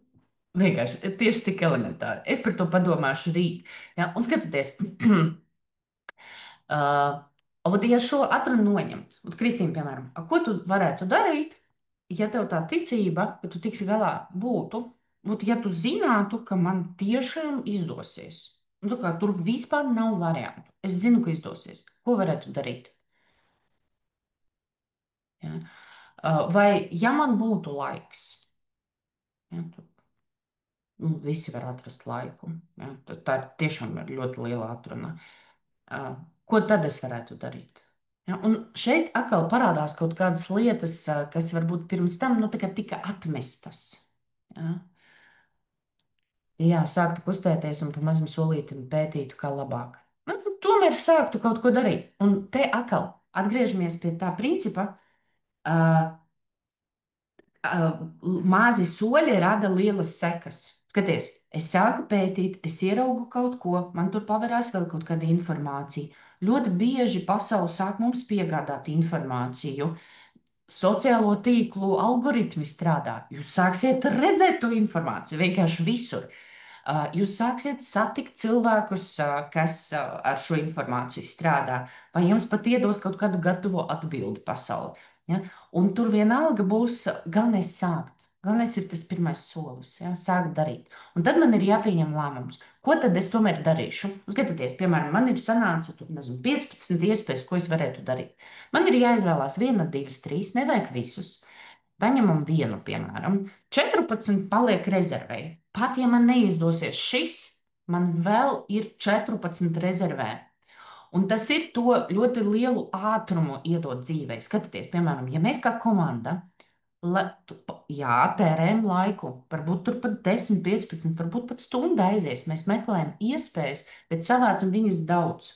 Vienkārši tieši tik elementāri. Es par to padomāšu rīt. Ja? Un skatieties, ot, ja šo atrunu noņemt, un Kristīna, piemēram, ko tu varētu darīt, ja tev tā ticība, ka tu tiksi galā, būtu, ja tu zinātu, ka man tiešām izdosies. Nu, tā kā tur vispār nav variantu. es zinu, ka izdosies. Ko varētu darīt? Ja? Vai ja man būtu laiks, ja, tad, nu, visi var atrast laiku. Ja? Tā ir tiešām ir ļoti liela atruna. Uh, ko tad es varētu darīt? Ja? Un šeit atkal parādās kaut kādas lietas, kas varbūt pirms tam nu, tika atmestas. Ja? Jā, sāktu kustēties un pa mazam solītam pētītu, kā labāk. Nu, tomēr sāktu kaut ko darīt. Un te atkal atgriežamies pie tā principa, uh, mazi soļi rada lielas sekas. Skaties, es sāku pētīt, es ieraugu kaut ko, man tur pavērās vēl kaut kāda informācija. Ļoti bieži pasaule sāk mums piegādāt informāciju. Sociālo tīklu algoritmi strādā. Jūs sāksiet redzēt to informāciju vienkārši visur. Jūs sāksiet satikt cilvēkus, kas ar šo informāciju strādā, vai jums pat iedos kaut kādu gatavo atbildi pasauli. Ja? Un tur vienalga būs galvenais sākt. Galvenais ir tas pirmais solis, ja? Sākt darīt. Un tad man ir jāpieņem lēmums, ko tad es tomēr darīšu. Skatieties, piemēram, man ir sanāca tur, nezinu, 15 iespējas, ko es varētu darīt. Man ir jāizvēlās viena, divas, trīs, nevajag visus. Paņemam vienu, piemēram, 14 paliek rezervē. Pat ja man neizdosies šis, man vēl ir 14 rezervē. Un tas ir to ļoti lielu ātrumu iedot dzīvē. Skatieties, piemēram, ja mēs kā komanda, jā, tērējam laiku, varbūt tur pat 10, 15, varbūt pat stunda aizies, mēs meklējam iespējas, bet savācam viņas daudz.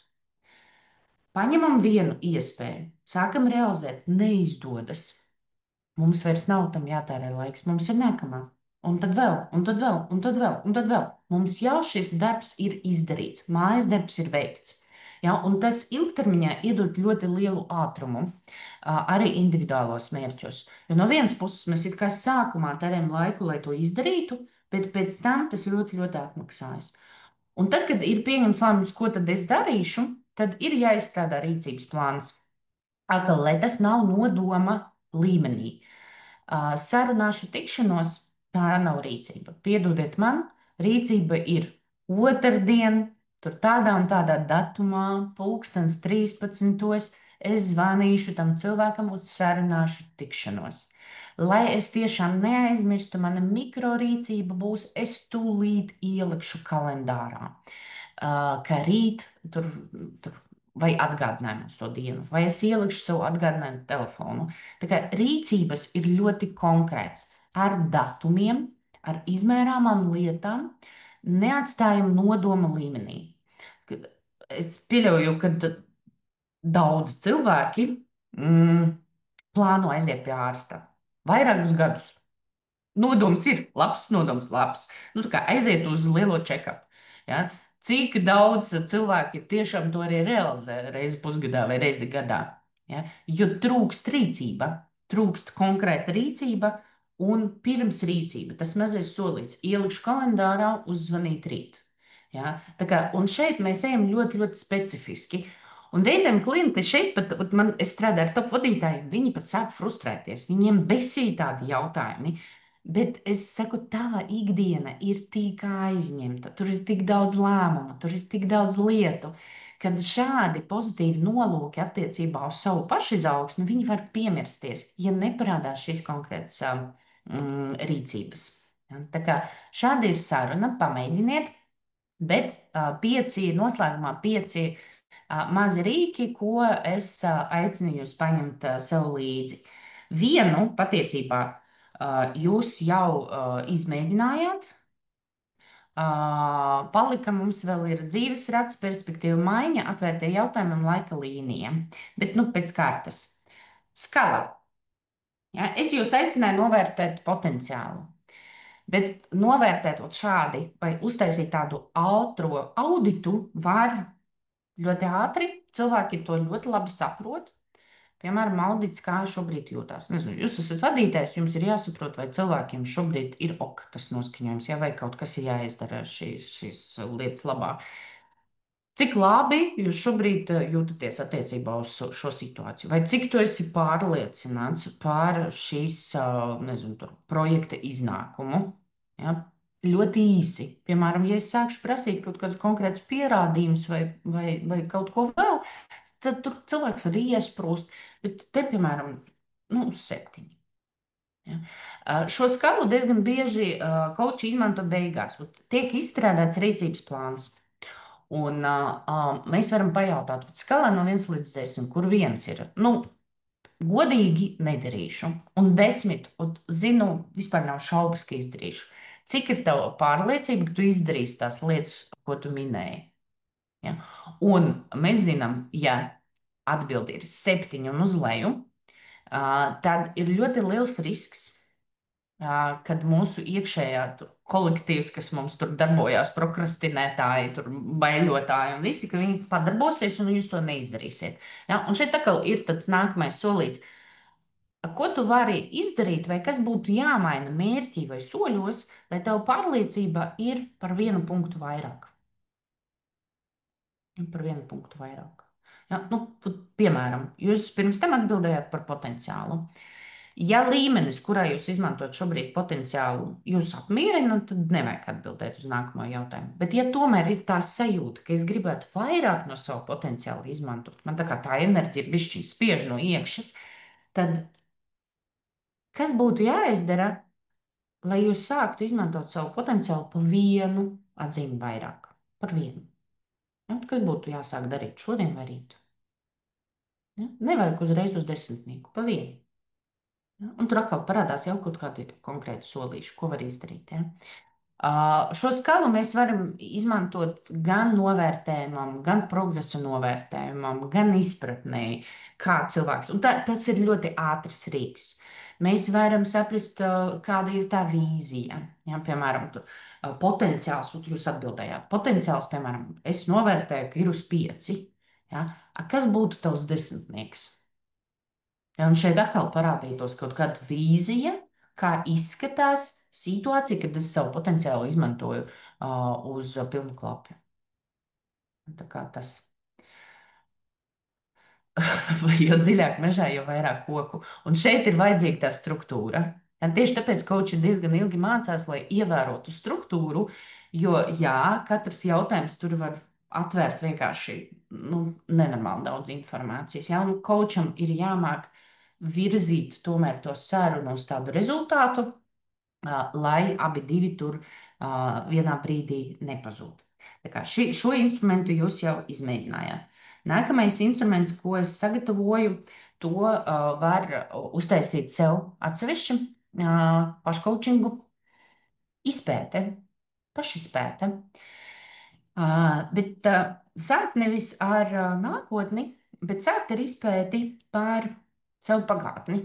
Paņemam vienu iespēju, sākam realizēt, neizdodas. Mums vairs nav tam jātērē laiks, mums ir nākamā. Un tad vēl, un tad vēl, un tad vēl, un tad vēl. Mums jau šis darbs ir izdarīts, mājas darbs ir veikts. Ja, un tas ilgtermiņā iedod ļoti lielu ātrumu, arī individuālos mērķos. Jo no vienas puses mēs it kā sākumā tērējam laiku, lai to izdarītu, bet pēc tam tas ļoti, ļoti atmaksājas. Un tad, kad ir pieņemts lēmums, ko tad es darīšu, tad ir jāizstrādā rīcības plāns. Atkal, lai tas nav nodoma līmenī. Sarunāšu tikšanos, tā nav rīcība. Piedodiet man, rīcība ir otrdien, tur tādā un tādā datumā, pulkstens 13. Es zvanīšu tam cilvēkam uz sarunāšu tikšanos. Lai es tiešām neaizmirstu, mana mikrorīcība būs, es tūlīt ielikšu kalendārā, ka rīt tur vai atgādinājumu uz to dienu, vai es ielikšu savu atgādinājumu telefonu. Tā kā rīcības ir ļoti konkrēts, ar datumiem, ar izmērāmām lietām, neatstājam nodoma līmenī. Es pieļauju, ka daudz cilvēki plāno aiziet pie ārsta vairākus gadus. Nodoms ir labs, nodoms labs. Nu, tā kā aiziet uz lielo check-up. Ja? Cik daudz cilvēki tiešām to arī realizē reizi pusgadā vai reizi gadā. Ja? Jo trūkst rīcība, trūkst konkrēta rīcība un pirms rīcība. Tas mazais solīts ielikšu kalendārā uzzvanīt rīt. Ja? Tā kā, un šeit mēs ejam ļoti, ļoti specifiski. Un reizēm klienti šeit pat, es strādāju ar top vadītājiem, viņi pat sāk frustrēties. Viņiem besī tādi jautājumi. Bet es saku, tava ikdiena ir tik aizņemta, tur ir tik daudz lēmumu, tur ir tik daudz lietu, kad šādi pozitīvi nolūki attiecībā uz savu pašizaugsmi, viņi var piemirsties, ja neparādās šīs konkrētas rīcības. Ja, tā kā šāda ir saruna, pamēģiniet, bet noslēgumā pieci mazi rīki, ko es aicinu jūs paņemt sev līdzi. Vienu patiesībā jūs jau izmēģinājāt. Palika mums vēl ir dzīves rats, perspektīva maiņa, atvērtie jautājumi un laika līnija. Bet nu pēc kārtas. Skala. Ja, es jūs aicināju novērtēt potenciālu. Bet novērtēt šādi vai uztaisīt tādu ātro auditu var ļoti ātri. Cilvēki to ļoti labi saprot. Piemēram, audits, kā šobrīd jūtas. Nezinu, jūs esat vadītājs, jums ir jāsaprot, vai cilvēkiem šobrīd ir ok, tas noskaņojums, ja, vai kaut kas ir jāizdara šīs lietas labā. Cik labi jūs šobrīd jūtaties attiecībā uz šo situāciju? Vai cik tu esi pārliecināts par šīs, nezinu, projekta iznākumu? Ja? ļoti īsi. Piemēram, ja es sākšu prasīt kaut kādus konkrētus pierādījumus vai kaut ko vēl, tad tur cilvēks var iesprūst. Bet te, piemēram, nu, uz 7. Ja. Šo skalu diezgan bieži koči izmanto beigās. Tiek izstrādāts rīcības plāns. Un mēs varam pajautāt, skalā no 1 līdz 10, kur 1 ir. Nu, godīgi nedarīšu. Un 10, un zinu, vispār nav šaubas, ka izdarīšu. Cik ir tava pārliecība, ka tu izdarīsi tās lietas, ko tu minēji? Ja? Un mēs zinām, ja atbildi ir 7 un uz leju, tad ir ļoti liels risks, kad mūsu iekšējā kolektīvs, kas mums tur darbojās, prokrastinētāji, tur baiļotāji un visi, ka viņi padarbosies un jūs to neizdarīsiet. Ja? Un šeit atkal ir tāds nākamais solīts. Ko tu vari izdarīt, vai kas būtu jāmaina mērķī vai soļos, lai tava pārliecība ir par 1 punktu vairāk? Par 1 punktu vairāk. Ja, nu, piemēram, jūs pirms tam atbildējāt par potenciālu. Ja līmenis, kurā jūs izmantojat šobrīd potenciālu, jūs apmierina, tad nevajag atbildēt uz nākamo jautājumu. Bet, ja tomēr ir tā sajūta, ka es gribētu vairāk no sava potenciāla izmantot, man tā kā tā enerģija bišķiņ spiež no iekšas, tad kas būtu jāizdara, lai jūs sāktu izmantot savu potenciālu pa 1 atzīmi vairāk? Par 1. Ja, kas būtu jāsāk darīt šodien vai rīt? Ja? Nevajag uzreiz uz 10, pa 1. Ja? Un tur atkal parādās jau kaut kādi konkrēti solīši, ko var izdarīt. Ja? Šo skalu mēs varam izmantot gan novērtējumam, gan progresa novērtējumam, gan izpratnē, kā cilvēks. Un tas ir ļoti ātrs rīks. Mēs varam saprast, kāda ir tā vīzija. Ja, piemēram, potenciāls, jūs atbildējāt. Potenciāls, piemēram, es novērtēju, ka ir uz 5. Ja. Kas būtu tavs 10? Ja, un šeit atkal parādītos kaut kāda vīzija, kā izskatās situācija, kad es savu potenciālu izmantoju uz pilnu klapu. Tā kā tas. Jo dziļāk mežā, jo vairāk koku. Un šeit ir vajadzīga tā struktūra. Un tieši tāpēc koči diezgan ilgi mācās, lai ievērotu struktūru, jo, jā, katrs jautājums tur var atvērt vienkārši nenormāli daudz informācijas. Jā, un kočam ir jāmāk virzīt tomēr to sarunu uz tādu rezultātu, lai abi divi tur vienā brīdī nepazūd. Tā kā šo instrumentu jūs jau izmēģinājāt. Nākamais instruments, ko es sagatavoju, to var uztaisīt sev atsevišķi paškoučingu izpēte, pašizpēte. Bet sākt nevis ar nākotni, bet sākt ar izpēti par savu pagātni.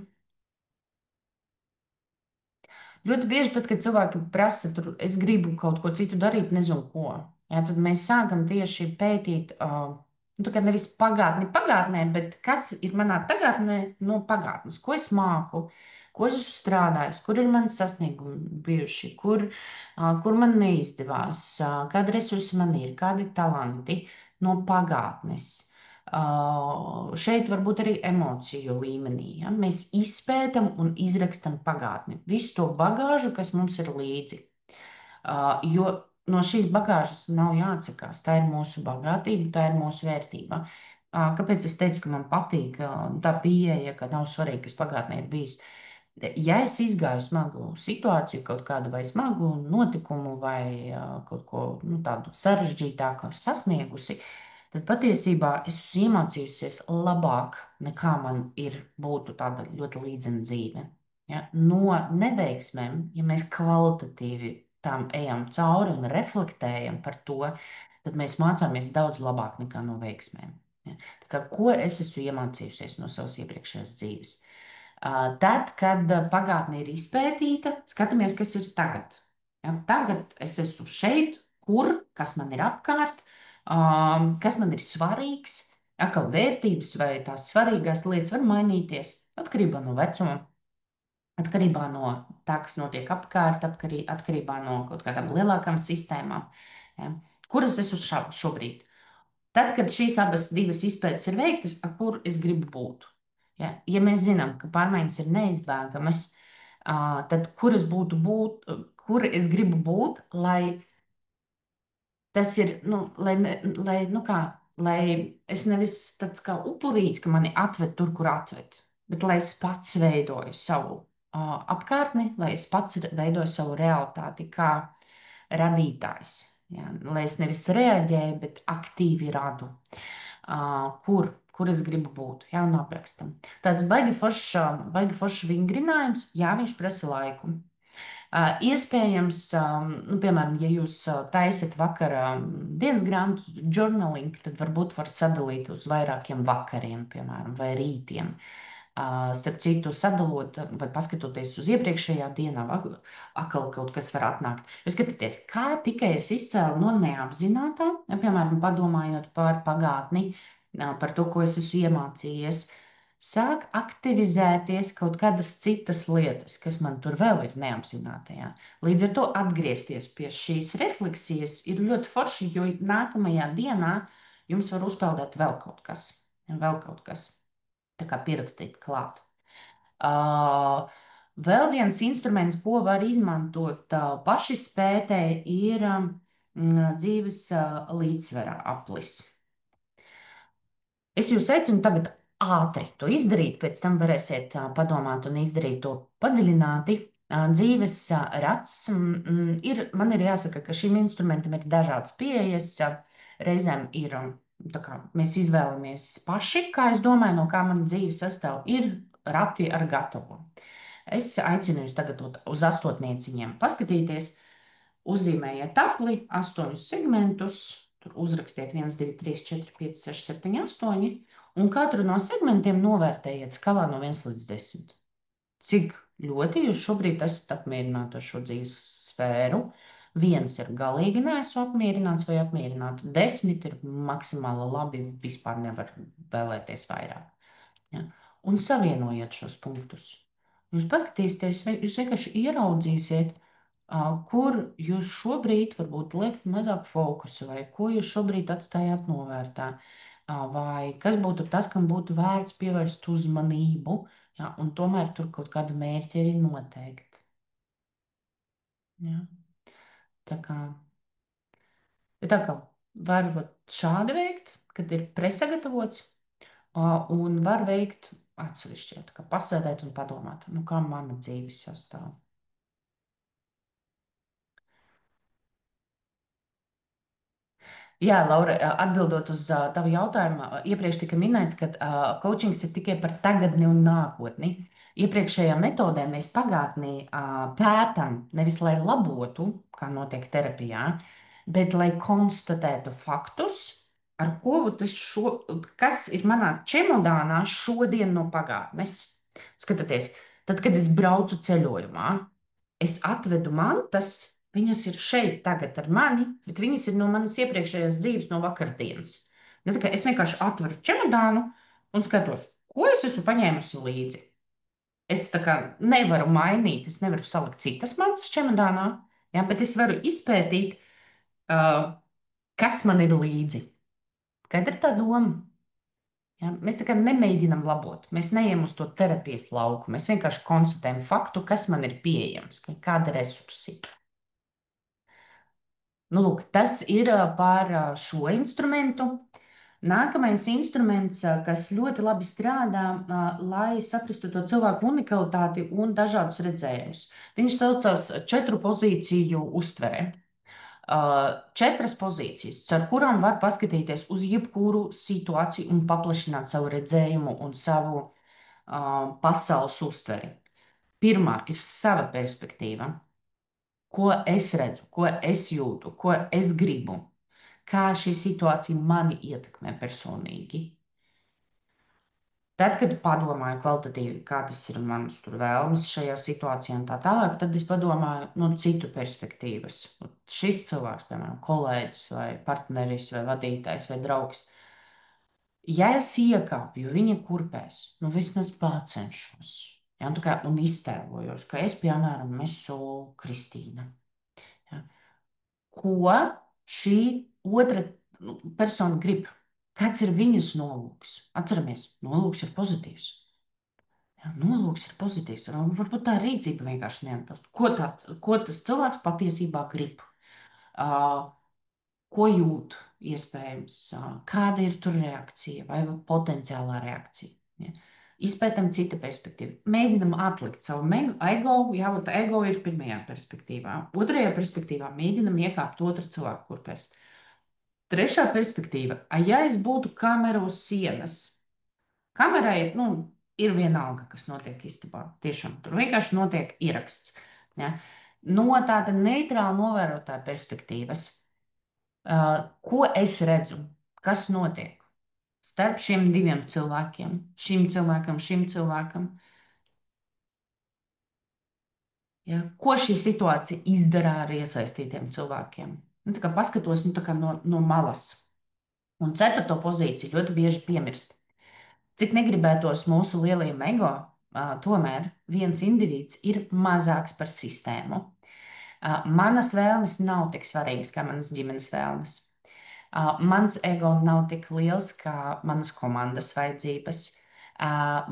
Ļoti bieži, tad, kad cilvēki prasa, tur, es gribu kaut ko citu darīt, nezinu ko, jā, tad mēs sākam tieši pētīt, nu, tā kā nevis pagātnē, bet kas ir manā tagadnē no pagātnes, ko es māku, ko es esmu strādājis, kur ir mani sasniegumi bijuši, kur man neizdevās, kādi resursi man ir, kādi talanti no pagātnes. Šeit varbūt arī emociju līmenī. Ja? Mēs izpētam un izrakstam pagātni. Visu to bagāžu, kas mums ir līdzi. Jo no šīs bagāžas nav jāatsakās. Tā ir mūsu bagātība, tā ir mūsu vērtība. Kāpēc es teicu, ka man patīk tā pieeja, ka nav svarīgi, kas pagātnē ir bijis? Ja es izgāju smagu situāciju, kaut kādu vai smagu notikumu vai kaut ko tādu sarežģītāku sasniegusi, tad patiesībā es esmu iemācījusies labāk, nekā man būtu tāda ļoti līdzena dzīve. Ja? No neveiksmēm, ja mēs kvalitatīvi tām ejam cauri un reflektējam par to, tad mēs mācāmies daudz labāk nekā no veiksmēm. Ja? Tā kā, ko es esmu iemācījusies no savas iepriekšējās dzīves? Tad, kad pagātne ir izpētīta, skatāmies, kas ir tagad. Ja? Tagad es esmu šeit, kas man ir apkārt, kas man ir svarīgs. Atkal vērtības vai tās svarīgās lietas var mainīties atkarībā no vecuma, atkarībā no tā, kas notiek apkārt, atkarībā no kaut kādām lielākām sistēmām. Ja? Kur es esmu šobrīd? Tad, kad šīs abas divas izpētes ir veiktas, kur es gribu būt? Ja mēs zinām, ka pārmaiņas ir neizbēgamas, tad kur es kur es gribu būt, lai tas ir, nu, nu kā, lai es nevis tāds kā upurīts, ka mani atved tur, kur atved, bet lai es pats veidoju savu apkārtni, lai es pats veidoju savu realitāti kā radītājs. Ja? Lai es nevis reaģēju, bet aktīvi radu, kur es gribu būt. Jā, un aprakstam. Tāds baigi foršs vingrinājums, jā, viņš prasa laiku. Iespējams, nu, piemēram, ja jūs taisat vakarā dienas grāmatu journaling, tad varbūt var sadalīt uz vairākiem vakariem, piemēram, vai rītiem. Starp citu, sadalot vai paskatoties uz iepriekšējā dienā, atkal kaut kas var atnākt. Jūs skatāties, kā tikai es izcēlu no neapzinātā, piemēram, padomājot par pagātni, par to, ko es esmu iemācījies, sāk aktivizēties kaut kādas citas lietas, kas man tur vēl ir neapzinātajā. Līdz ar to atgriezties pie šīs refleksijas ir ļoti forši, jo nākamajā dienā jums var uzpeldēt vēl kaut kas, vēl kaut kas. Tā kā pierakstīt klāt. Vēl viens instruments, ko var izmantot pašizpētē, ir dzīves līdzsvera aplis. Es jūs aicinu tagad ātri to izdarīt, pēc tam varēsiet padomāt un izdarīt to padziļināti. Dzīves rats man ir jāsaka, ka šim instrumentam ir dažādas pieejas. Reizēm ir, tā kā mēs izvēlamies paši, kā es domāju, no kā mana dzīve sastāv, ir rati ar gatavo. Es aicinu jūs tagad uz astotnieciņiem paskatīties, uzzīmējiet apli, 8 segmentus. Tur uzrakstiet 1, 2, 3, 4, 5, 6, 7, 8, un katru no segmentiem novērtējiet skalā no 1 līdz 10. Cik ļoti jūs šobrīd esat apmierināti ar šo dzīves sfēru? 1 ir galīgi neesmu apmierināts vai apmierināta. 10 ir maksimāli labi, vispār nevar vēlēties vairāk. Ja? Un savienojiet šos punktus. Jūs paskatīsieties, jūs vienkārši ieraudzīsiet, kur jūs šobrīd varbūt liekat mazāk fokusu, vai ko jūs šobrīd atstājāt novērtā, vai kas būtu tas, kam būtu vērts pievērst uzmanību, ja, un tomēr tur kaut kāda mērķa ir noteikti. Ja. Tā kā, bet atkal, var šādi veikt, kad ir presagatavots, un var veikt atsevišķi, tā kā pasēdēt un padomāt, nu kā mana dzīves sastāv. Jā, Laura, atbildot uz tavu jautājumu, iepriekš tika minēts, ka coachings ir tikai par tagadni un nākotni. Iepriekšējā metodē mēs pagātnī pētām nevis lai labotu, kā notiek terapijā, bet lai konstatētu faktus, ar ko kas ir manā čemodānā šodien no pagātnes. Skatieties, tad, kad es braucu ceļojumā, es atvedu mantas. Viņas ir šeit, tagad ar mani, bet viņas ir no manas iepriekšējās dzīves, no vakardienas. Ja, es vienkārši atveru čemodānu un skatos, ko es esmu paņēmusi līdzi. Es tā kā nevaru mainīt, es nevaru salikt citas mantas čemodānā, ja, bet es varu izpētīt, kas man ir līdzi. Kāda ir tā doma? Ja, mēs tā kā nemēģinām labot, mēs neejam uz to terapijas lauku, mēs vienkārši konstatējam faktu, kas man ir pieejams, kāda resursi ir. Nu, lūk, tas ir par šo instrumentu. Nākamais instruments, kas ļoti labi strādā, lai saprastu to cilvēku unikalitāti un dažādus redzējumus. Viņš saucās 4 pozīciju uztvere. 4 pozīcijas, caur kurām var paskatīties uz jebkuru situāciju un paplašināt savu redzējumu un savu pasaules uztveri. Pirmā ir sava perspektīva. Ko es redzu, ko es jūtu, ko es gribu, kā šī situācija mani ietekmē personīgi. Tad, kad padomāju kvalitatīvi, kā tas ir manas vēlmes šajā situācijā un tā tālāk, tad es padomāju no citu perspektīvas. Šis cilvēks, piemēram, kolēģis vai partneris vai vadītājs vai draugs, ja es iekāpju viņa kurpēs, nu vismaz pacenšos, ja, un iztēlojos, ka es, piemēram, esmu Kristīna. Ja. Ko šī otra persona grib? Kāds ir viņas nolūks? Atceramies, nolūks ir pozitīvs. Nolūks ir pozitīvs, un varbūt tā rīcība vienkārši neatbilst. Ko tas cilvēks patiesībā grib? Uh, ko jūt, iespējams, kāda ir tur reakcija vai potenciālā reakcija. Ja? Izpētam cita perspektīva. Mēģinam atlikt savu ego, jā, un ego ir pirmajā perspektīvā. Otrajā perspektīvā mēģinam iekāpt otra cilvēka kurpēs. Trešā perspektīva, ja es būtu kamera uz sienas, kamerai, nu, ir vienalga, kas notiek istabā. Tiešām tur vienkārši notiek ieraksts. Ja? No tāda neitrāla novērotāja perspektīvas, ko es redzu, kas notiek starp šiem diviem cilvēkiem, šim cilvēkam, ja? Ko šī situācija izdara ar iesaistītiem cilvēkiem. Nu, tā kā paskatos nu, tā kā no malas. Un ceturto pozīciju ļoti bieži piemirst. Cik negribētos mūsu lielajiem ego, tomēr viens indivīds ir mazāks par sistēmu. Manas vēlmes nav tik svarīgas kā manas ģimenes vēlmes. Mans ego nav tik liels kā manas komandas vajadzības.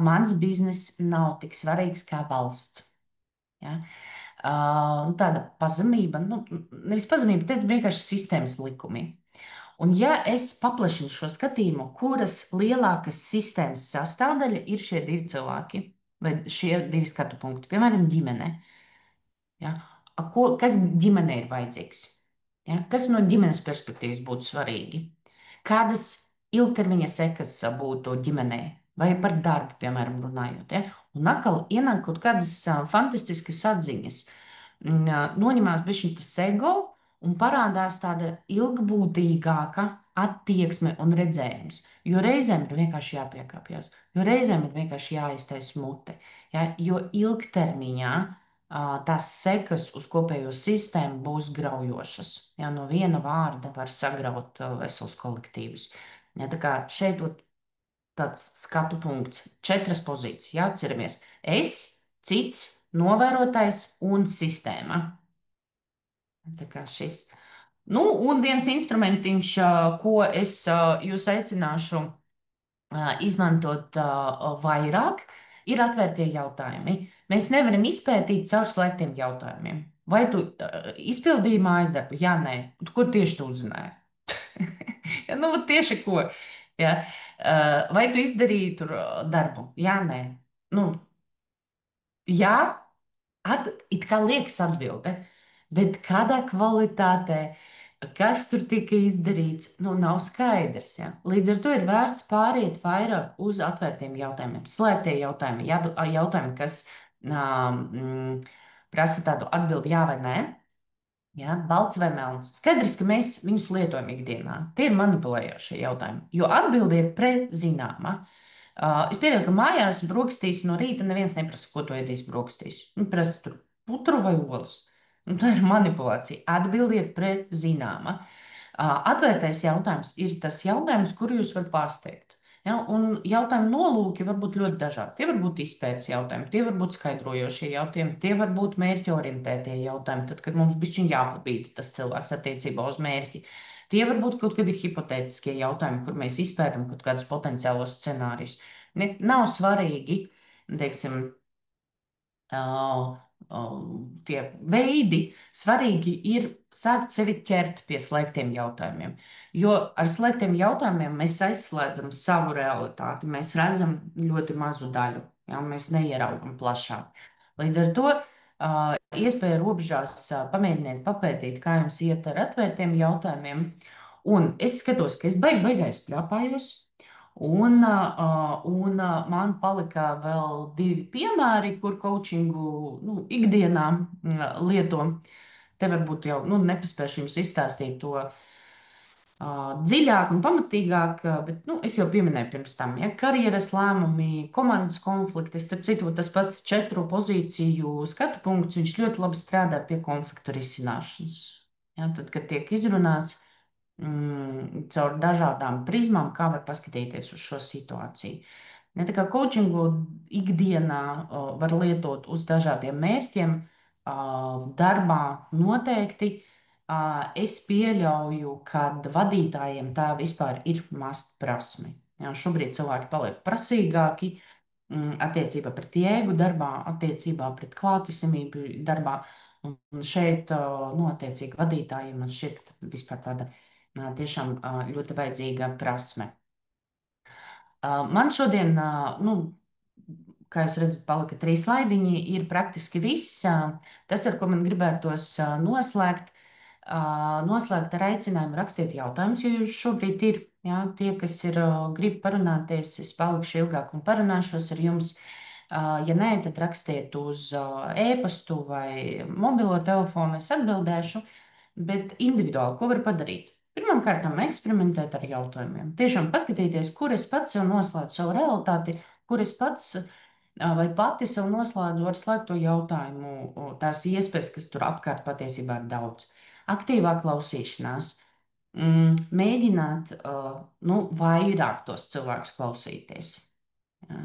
Mans bizness nav tik svarīgs kā valsts. Ja? Tāda pazemība, nu, nevis pazemība, bet vienkārši sistēmas likumi. Un ja es paplašinu šo skatījumu, kuras lielākas sistēmas sastāvdaļa ir šie divi cilvēki vai šie divi skatu punkti, piemēram, ģimene. Ja? Kas ģimenei ir vajadzīgs? Ja? Kas no ģimenes perspektīvas būtu svarīgi? Kādas ilgtermiņa sekas būtu ģimenei? Vai par darbu, piemēram, runājot. Ja? Un atkal ienāk kaut kādas fantastiskas atziņas. Noņemās bišķiņ tas ego un parādās tāda ilgbūtīgāka attieksme un redzējums. Jo reizēm ir vienkārši jāpiekāpjas, jo reizēm ir vienkārši jāiztaisa mute. Ja? Jo ilgtermiņā tās sekas uz kopējo sistēmu būs graujošas. Ja? No viena vārda var sagraut veselus kolektīvus. Ja? Tā kā šeit ir tāds skatu punkts, četras pozīcijas. Jāatceramies, es, cits, novērotājs un sistēma. Tā kā šis. Nu, un viens instrumentiņš, ko es jūs aicināšu izmantot vairāk, ir atvērtie jautājumi. Mēs nevaram izpētīt caur slēgtiem jautājumiem. Vai tu izpildīji mājas darbu? Jā, nē. Ko tieši tu uzzināji? Ja, nu, tieši ko? Ja? Vai tu izdarīji tur darbu? Jā, nē. Nu, jā, it kā liekas atbilde, bet kādā kvalitātē, kas tur tika izdarīts, nu, nav skaidrs. Ja? Līdz ar to ir vērts pāriet vairāk uz atvērtiem jautājumiem, slēgtie jautājumi, jautājumi, kas prasa tādu atbildi jā vai nē. Ja, balts vai melns. Skaidrs, ka mēs viņus lietojam ikdienā. Tie ir manipulējošie jautājumi, jo atbilde ir prezināma. Es pieļauju, ka mājās brokastīs no rīta neviens neprasa, ko tu ēdīsi brokastīs. Nu, prasa tur putru vai olas. Nu, tā ir manipulācija. Atbilde ir prezināma. Atvērtais jautājums ir tas jautājums, kuru jūs varat pārsteigt. Ja, un jautājumu nolūki var būt ļoti dažādi. Tie var būt izpētes jautājumi, tie var būt skaidrojošie jautājumi, tie var būt mērķorientētie jautājumi, tad, kad mums bišķiņ jāpabīda tas cilvēks attiecībā uz mērķi. Tie var būt kaut kādi hipotētiskie jautājumi, kur mēs izpētam kaut kādus potenciālos scenārijus. Nav svarīgi, teiksim, tie veidi, svarīgi ir sākt sevi ķert pie slēgtiem jautājumiem. Jo ar slēgtiem jautājumiem mēs aizslēdzam savu realitāti, mēs redzam ļoti mazu daļu, ja, un mēs neieraugam plašāk. Līdz ar to iespēja robežās pamēģiniet papētīt, kā jums iet ar atvērtiem jautājumiem. Un es skatos, ka es beigās pļāpājos. Man palika vēl divi piemēri, kur coachingu ikdienā lieto. Te varbūt jau nepaspēšu jums izstāstīt to dziļāk un pamatīgāk, bet es jau pieminēju pirms tam, ja karjeras lēmumi, komandas konflikti, starp citu, tas pats četru pozīciju skatu punkts, viņš ļoti labi strādā pie konfliktu risināšanas. Ja, tad, kad tiek izrunāts caur dažādām prizmām, kā var paskatīties uz šo situāciju. Ja, tā kā coachingu ikdienā var lietot uz dažādiem mērķiem, darbā noteikti. Es pieļauju, ka vadītājiem tā vispār ir must prasme. Ja, šobrīd cilvēki paliek prasīgāki, attiecībā pret jēgu darbā, attiecībā pret klātesamību darbā. Un šeit, nu, attiecīgi vadītājiem man šķiet vispār tāda tiešām ļoti vajadzīga prasme. Man šodien, nu, kā jūs redzat, palika 3 slaidiņi, ir praktiski viss. Tas, ar ko man gribētos noslēgt, noslēgt ar aicinājumu rakstīt jautājumus, jo jūs šobrīd ir, jā, tie, kas ir, grib parunāties, es palikšu ilgāk un parunāšos ar jums. Ja nē, tad rakstiet uz e-pastu vai mobilo telefonu, es atbildēšu, bet individuāli, ko var padarīt? Pirmkārt, eksperimentēt ar jautājumiem. Tiešām paskatīties, kur es pats sev noslēdzu savu realitāti, kur es pats vai pati sev noslēdzu ar slēgto jautājumu, tās iespējas, kas tur apkārt patiesībā ir daudz. Aktīvā klausīšanās, mēģināt nu, vairāk tos cilvēkus klausīties. Jā.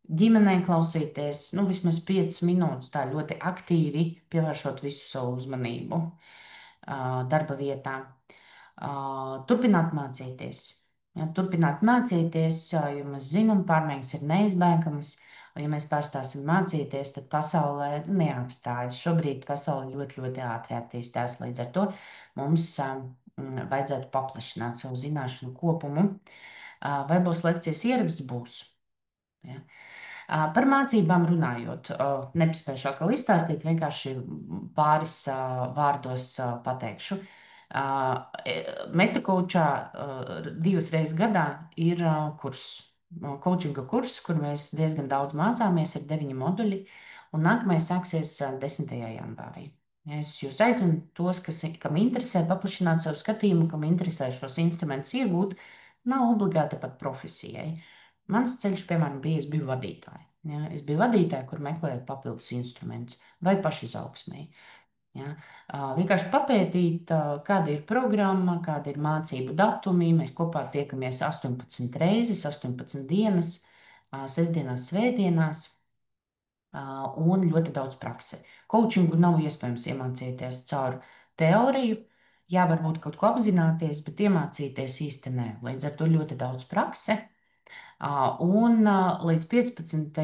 Ģimenē klausīties, nu, vismaz 5 minūtes tā ļoti aktīvi pievēršot visu savu uzmanību darba vietā. Turpināt mācīties. Ja, turpināt mācīties, jo mēs zinām, pārmaiņas ir neizbēgamas. Ja mēs pārstāsim mācīties, tad pasaulē neapstājas. Šobrīd pasaule ļoti, ļoti ātri attīstās. Līdz ar to mums vajadzētu paplašināt savu zināšanu kopumu. Vai būs lekcijas ieraksts? Būs. Ja. Par mācībām runājot, nepaspējuši atkal izstāstīt, vienkārši pāris vārdos pateikšu. Metakoučā 2 reizes gadā ir kurs, coachinga kurs, kur mēs diezgan daudz mācāmies, ir 9 moduļi, un nākamais sāksies 10. janvārī. Es jūs aicinu tos, kam interesē paplašināt savu skatījumu, kam interesē šos instrumentus iegūt, nav obligāti pat profesijai. Mans ceļš, piemēram, bija, es biju vadītāja. Ja? Es biju vadītāja, kur meklēju papildus instrumentus vai pašizaugsmēji. Ja? Vienkārši papētīt, kāda ir programma, kāda ir mācību datumi. Mēs kopā tiekamies 18 reizes, 18 dienas, sestdienās, svētdienās un ļoti daudz prakse. Coachingu nav iespējams iemācīties caur teoriju. Jā, varbūt kaut ko apzināties, bet iemācīties īsti nē. Līdz ar to ļoti daudz prakse. Un līdz 15.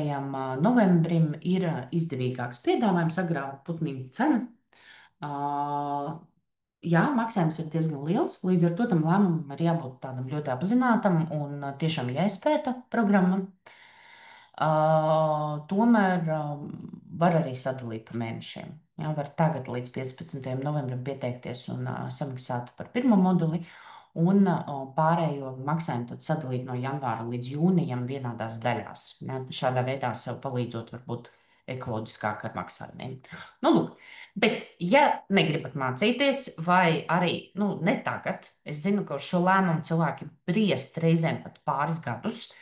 novembrim ir izdevīgāks piedāvājums, agrāk putnīm cena. Jā, maksājums ir diezgan liels, līdz ar to tam lēmumam ir jābūt tādam ļoti apzinātam un tiešām jāizpēta programma. Tomēr var arī sadalīt pa mēnešiem. Jā, var tagad līdz 15. novembrim pieteikties un samaksāt par pirmo moduli, un pārējo maksājumu tad sadalīt no janvāra līdz jūnijam vienādās daļās. Jā, šādā veidā sev palīdzot varbūt ekoloģiskāk ar maksājumiem. Nu, lūk, bet, ja negribat mācīties, vai arī nu, ne tagad, es zinu, ka uz šo lēmumu cilvēki briest reizēm pat pāris gadus,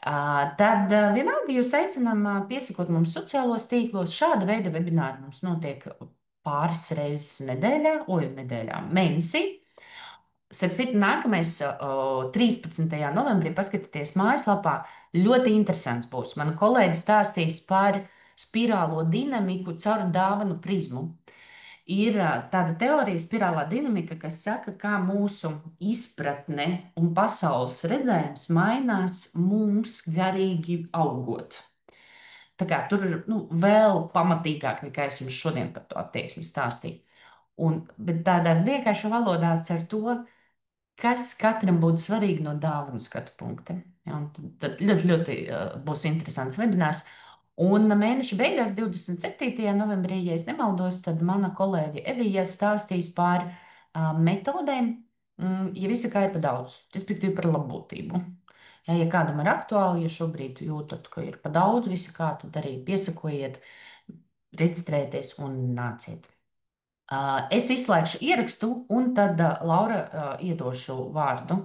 tad vienalga jūs aicinām piesakot mums sociālos tīklos. Šāda veida webināri mums notiek pāris reizes nedēļā, mēnesī. Starp citu, nākamais 13. novembrī paskatieties mājaslapā. Ļoti interesants būs. Mana kolēģi stāstīs par spirālo dinamiku caur dāvanu prizmu. Ir tāda teorija, spirālā dinamika, kas saka, kā mūsu izpratne un pasaules redzējums mainās mums garīgi augot. Tā kā tur ir vēl pamatīgāk, nekā es jums šodien par to attieksmi stāstīju. Bet tādā vienkāršā valodā cer to, kas katram būtu svarīgi no dāvanu skatu punkta. Ja, tad ļoti, ļoti būs interesants webinārs. Un mēneša beigās, 27. novembrī, ja es nemaldos, tad mana kolēģe Evija stāstīs par metodēm, ja visa kā ir par daudz, respektīvi par labbūtību. Ja kādam ir aktuāli, ja šobrīd jūtat, ka ir par daudz visa kā, tad arī piesakojiet, reģistrēties un nāciet. Es izslēgšu ierakstu, un tad Laura iedošu vārdu.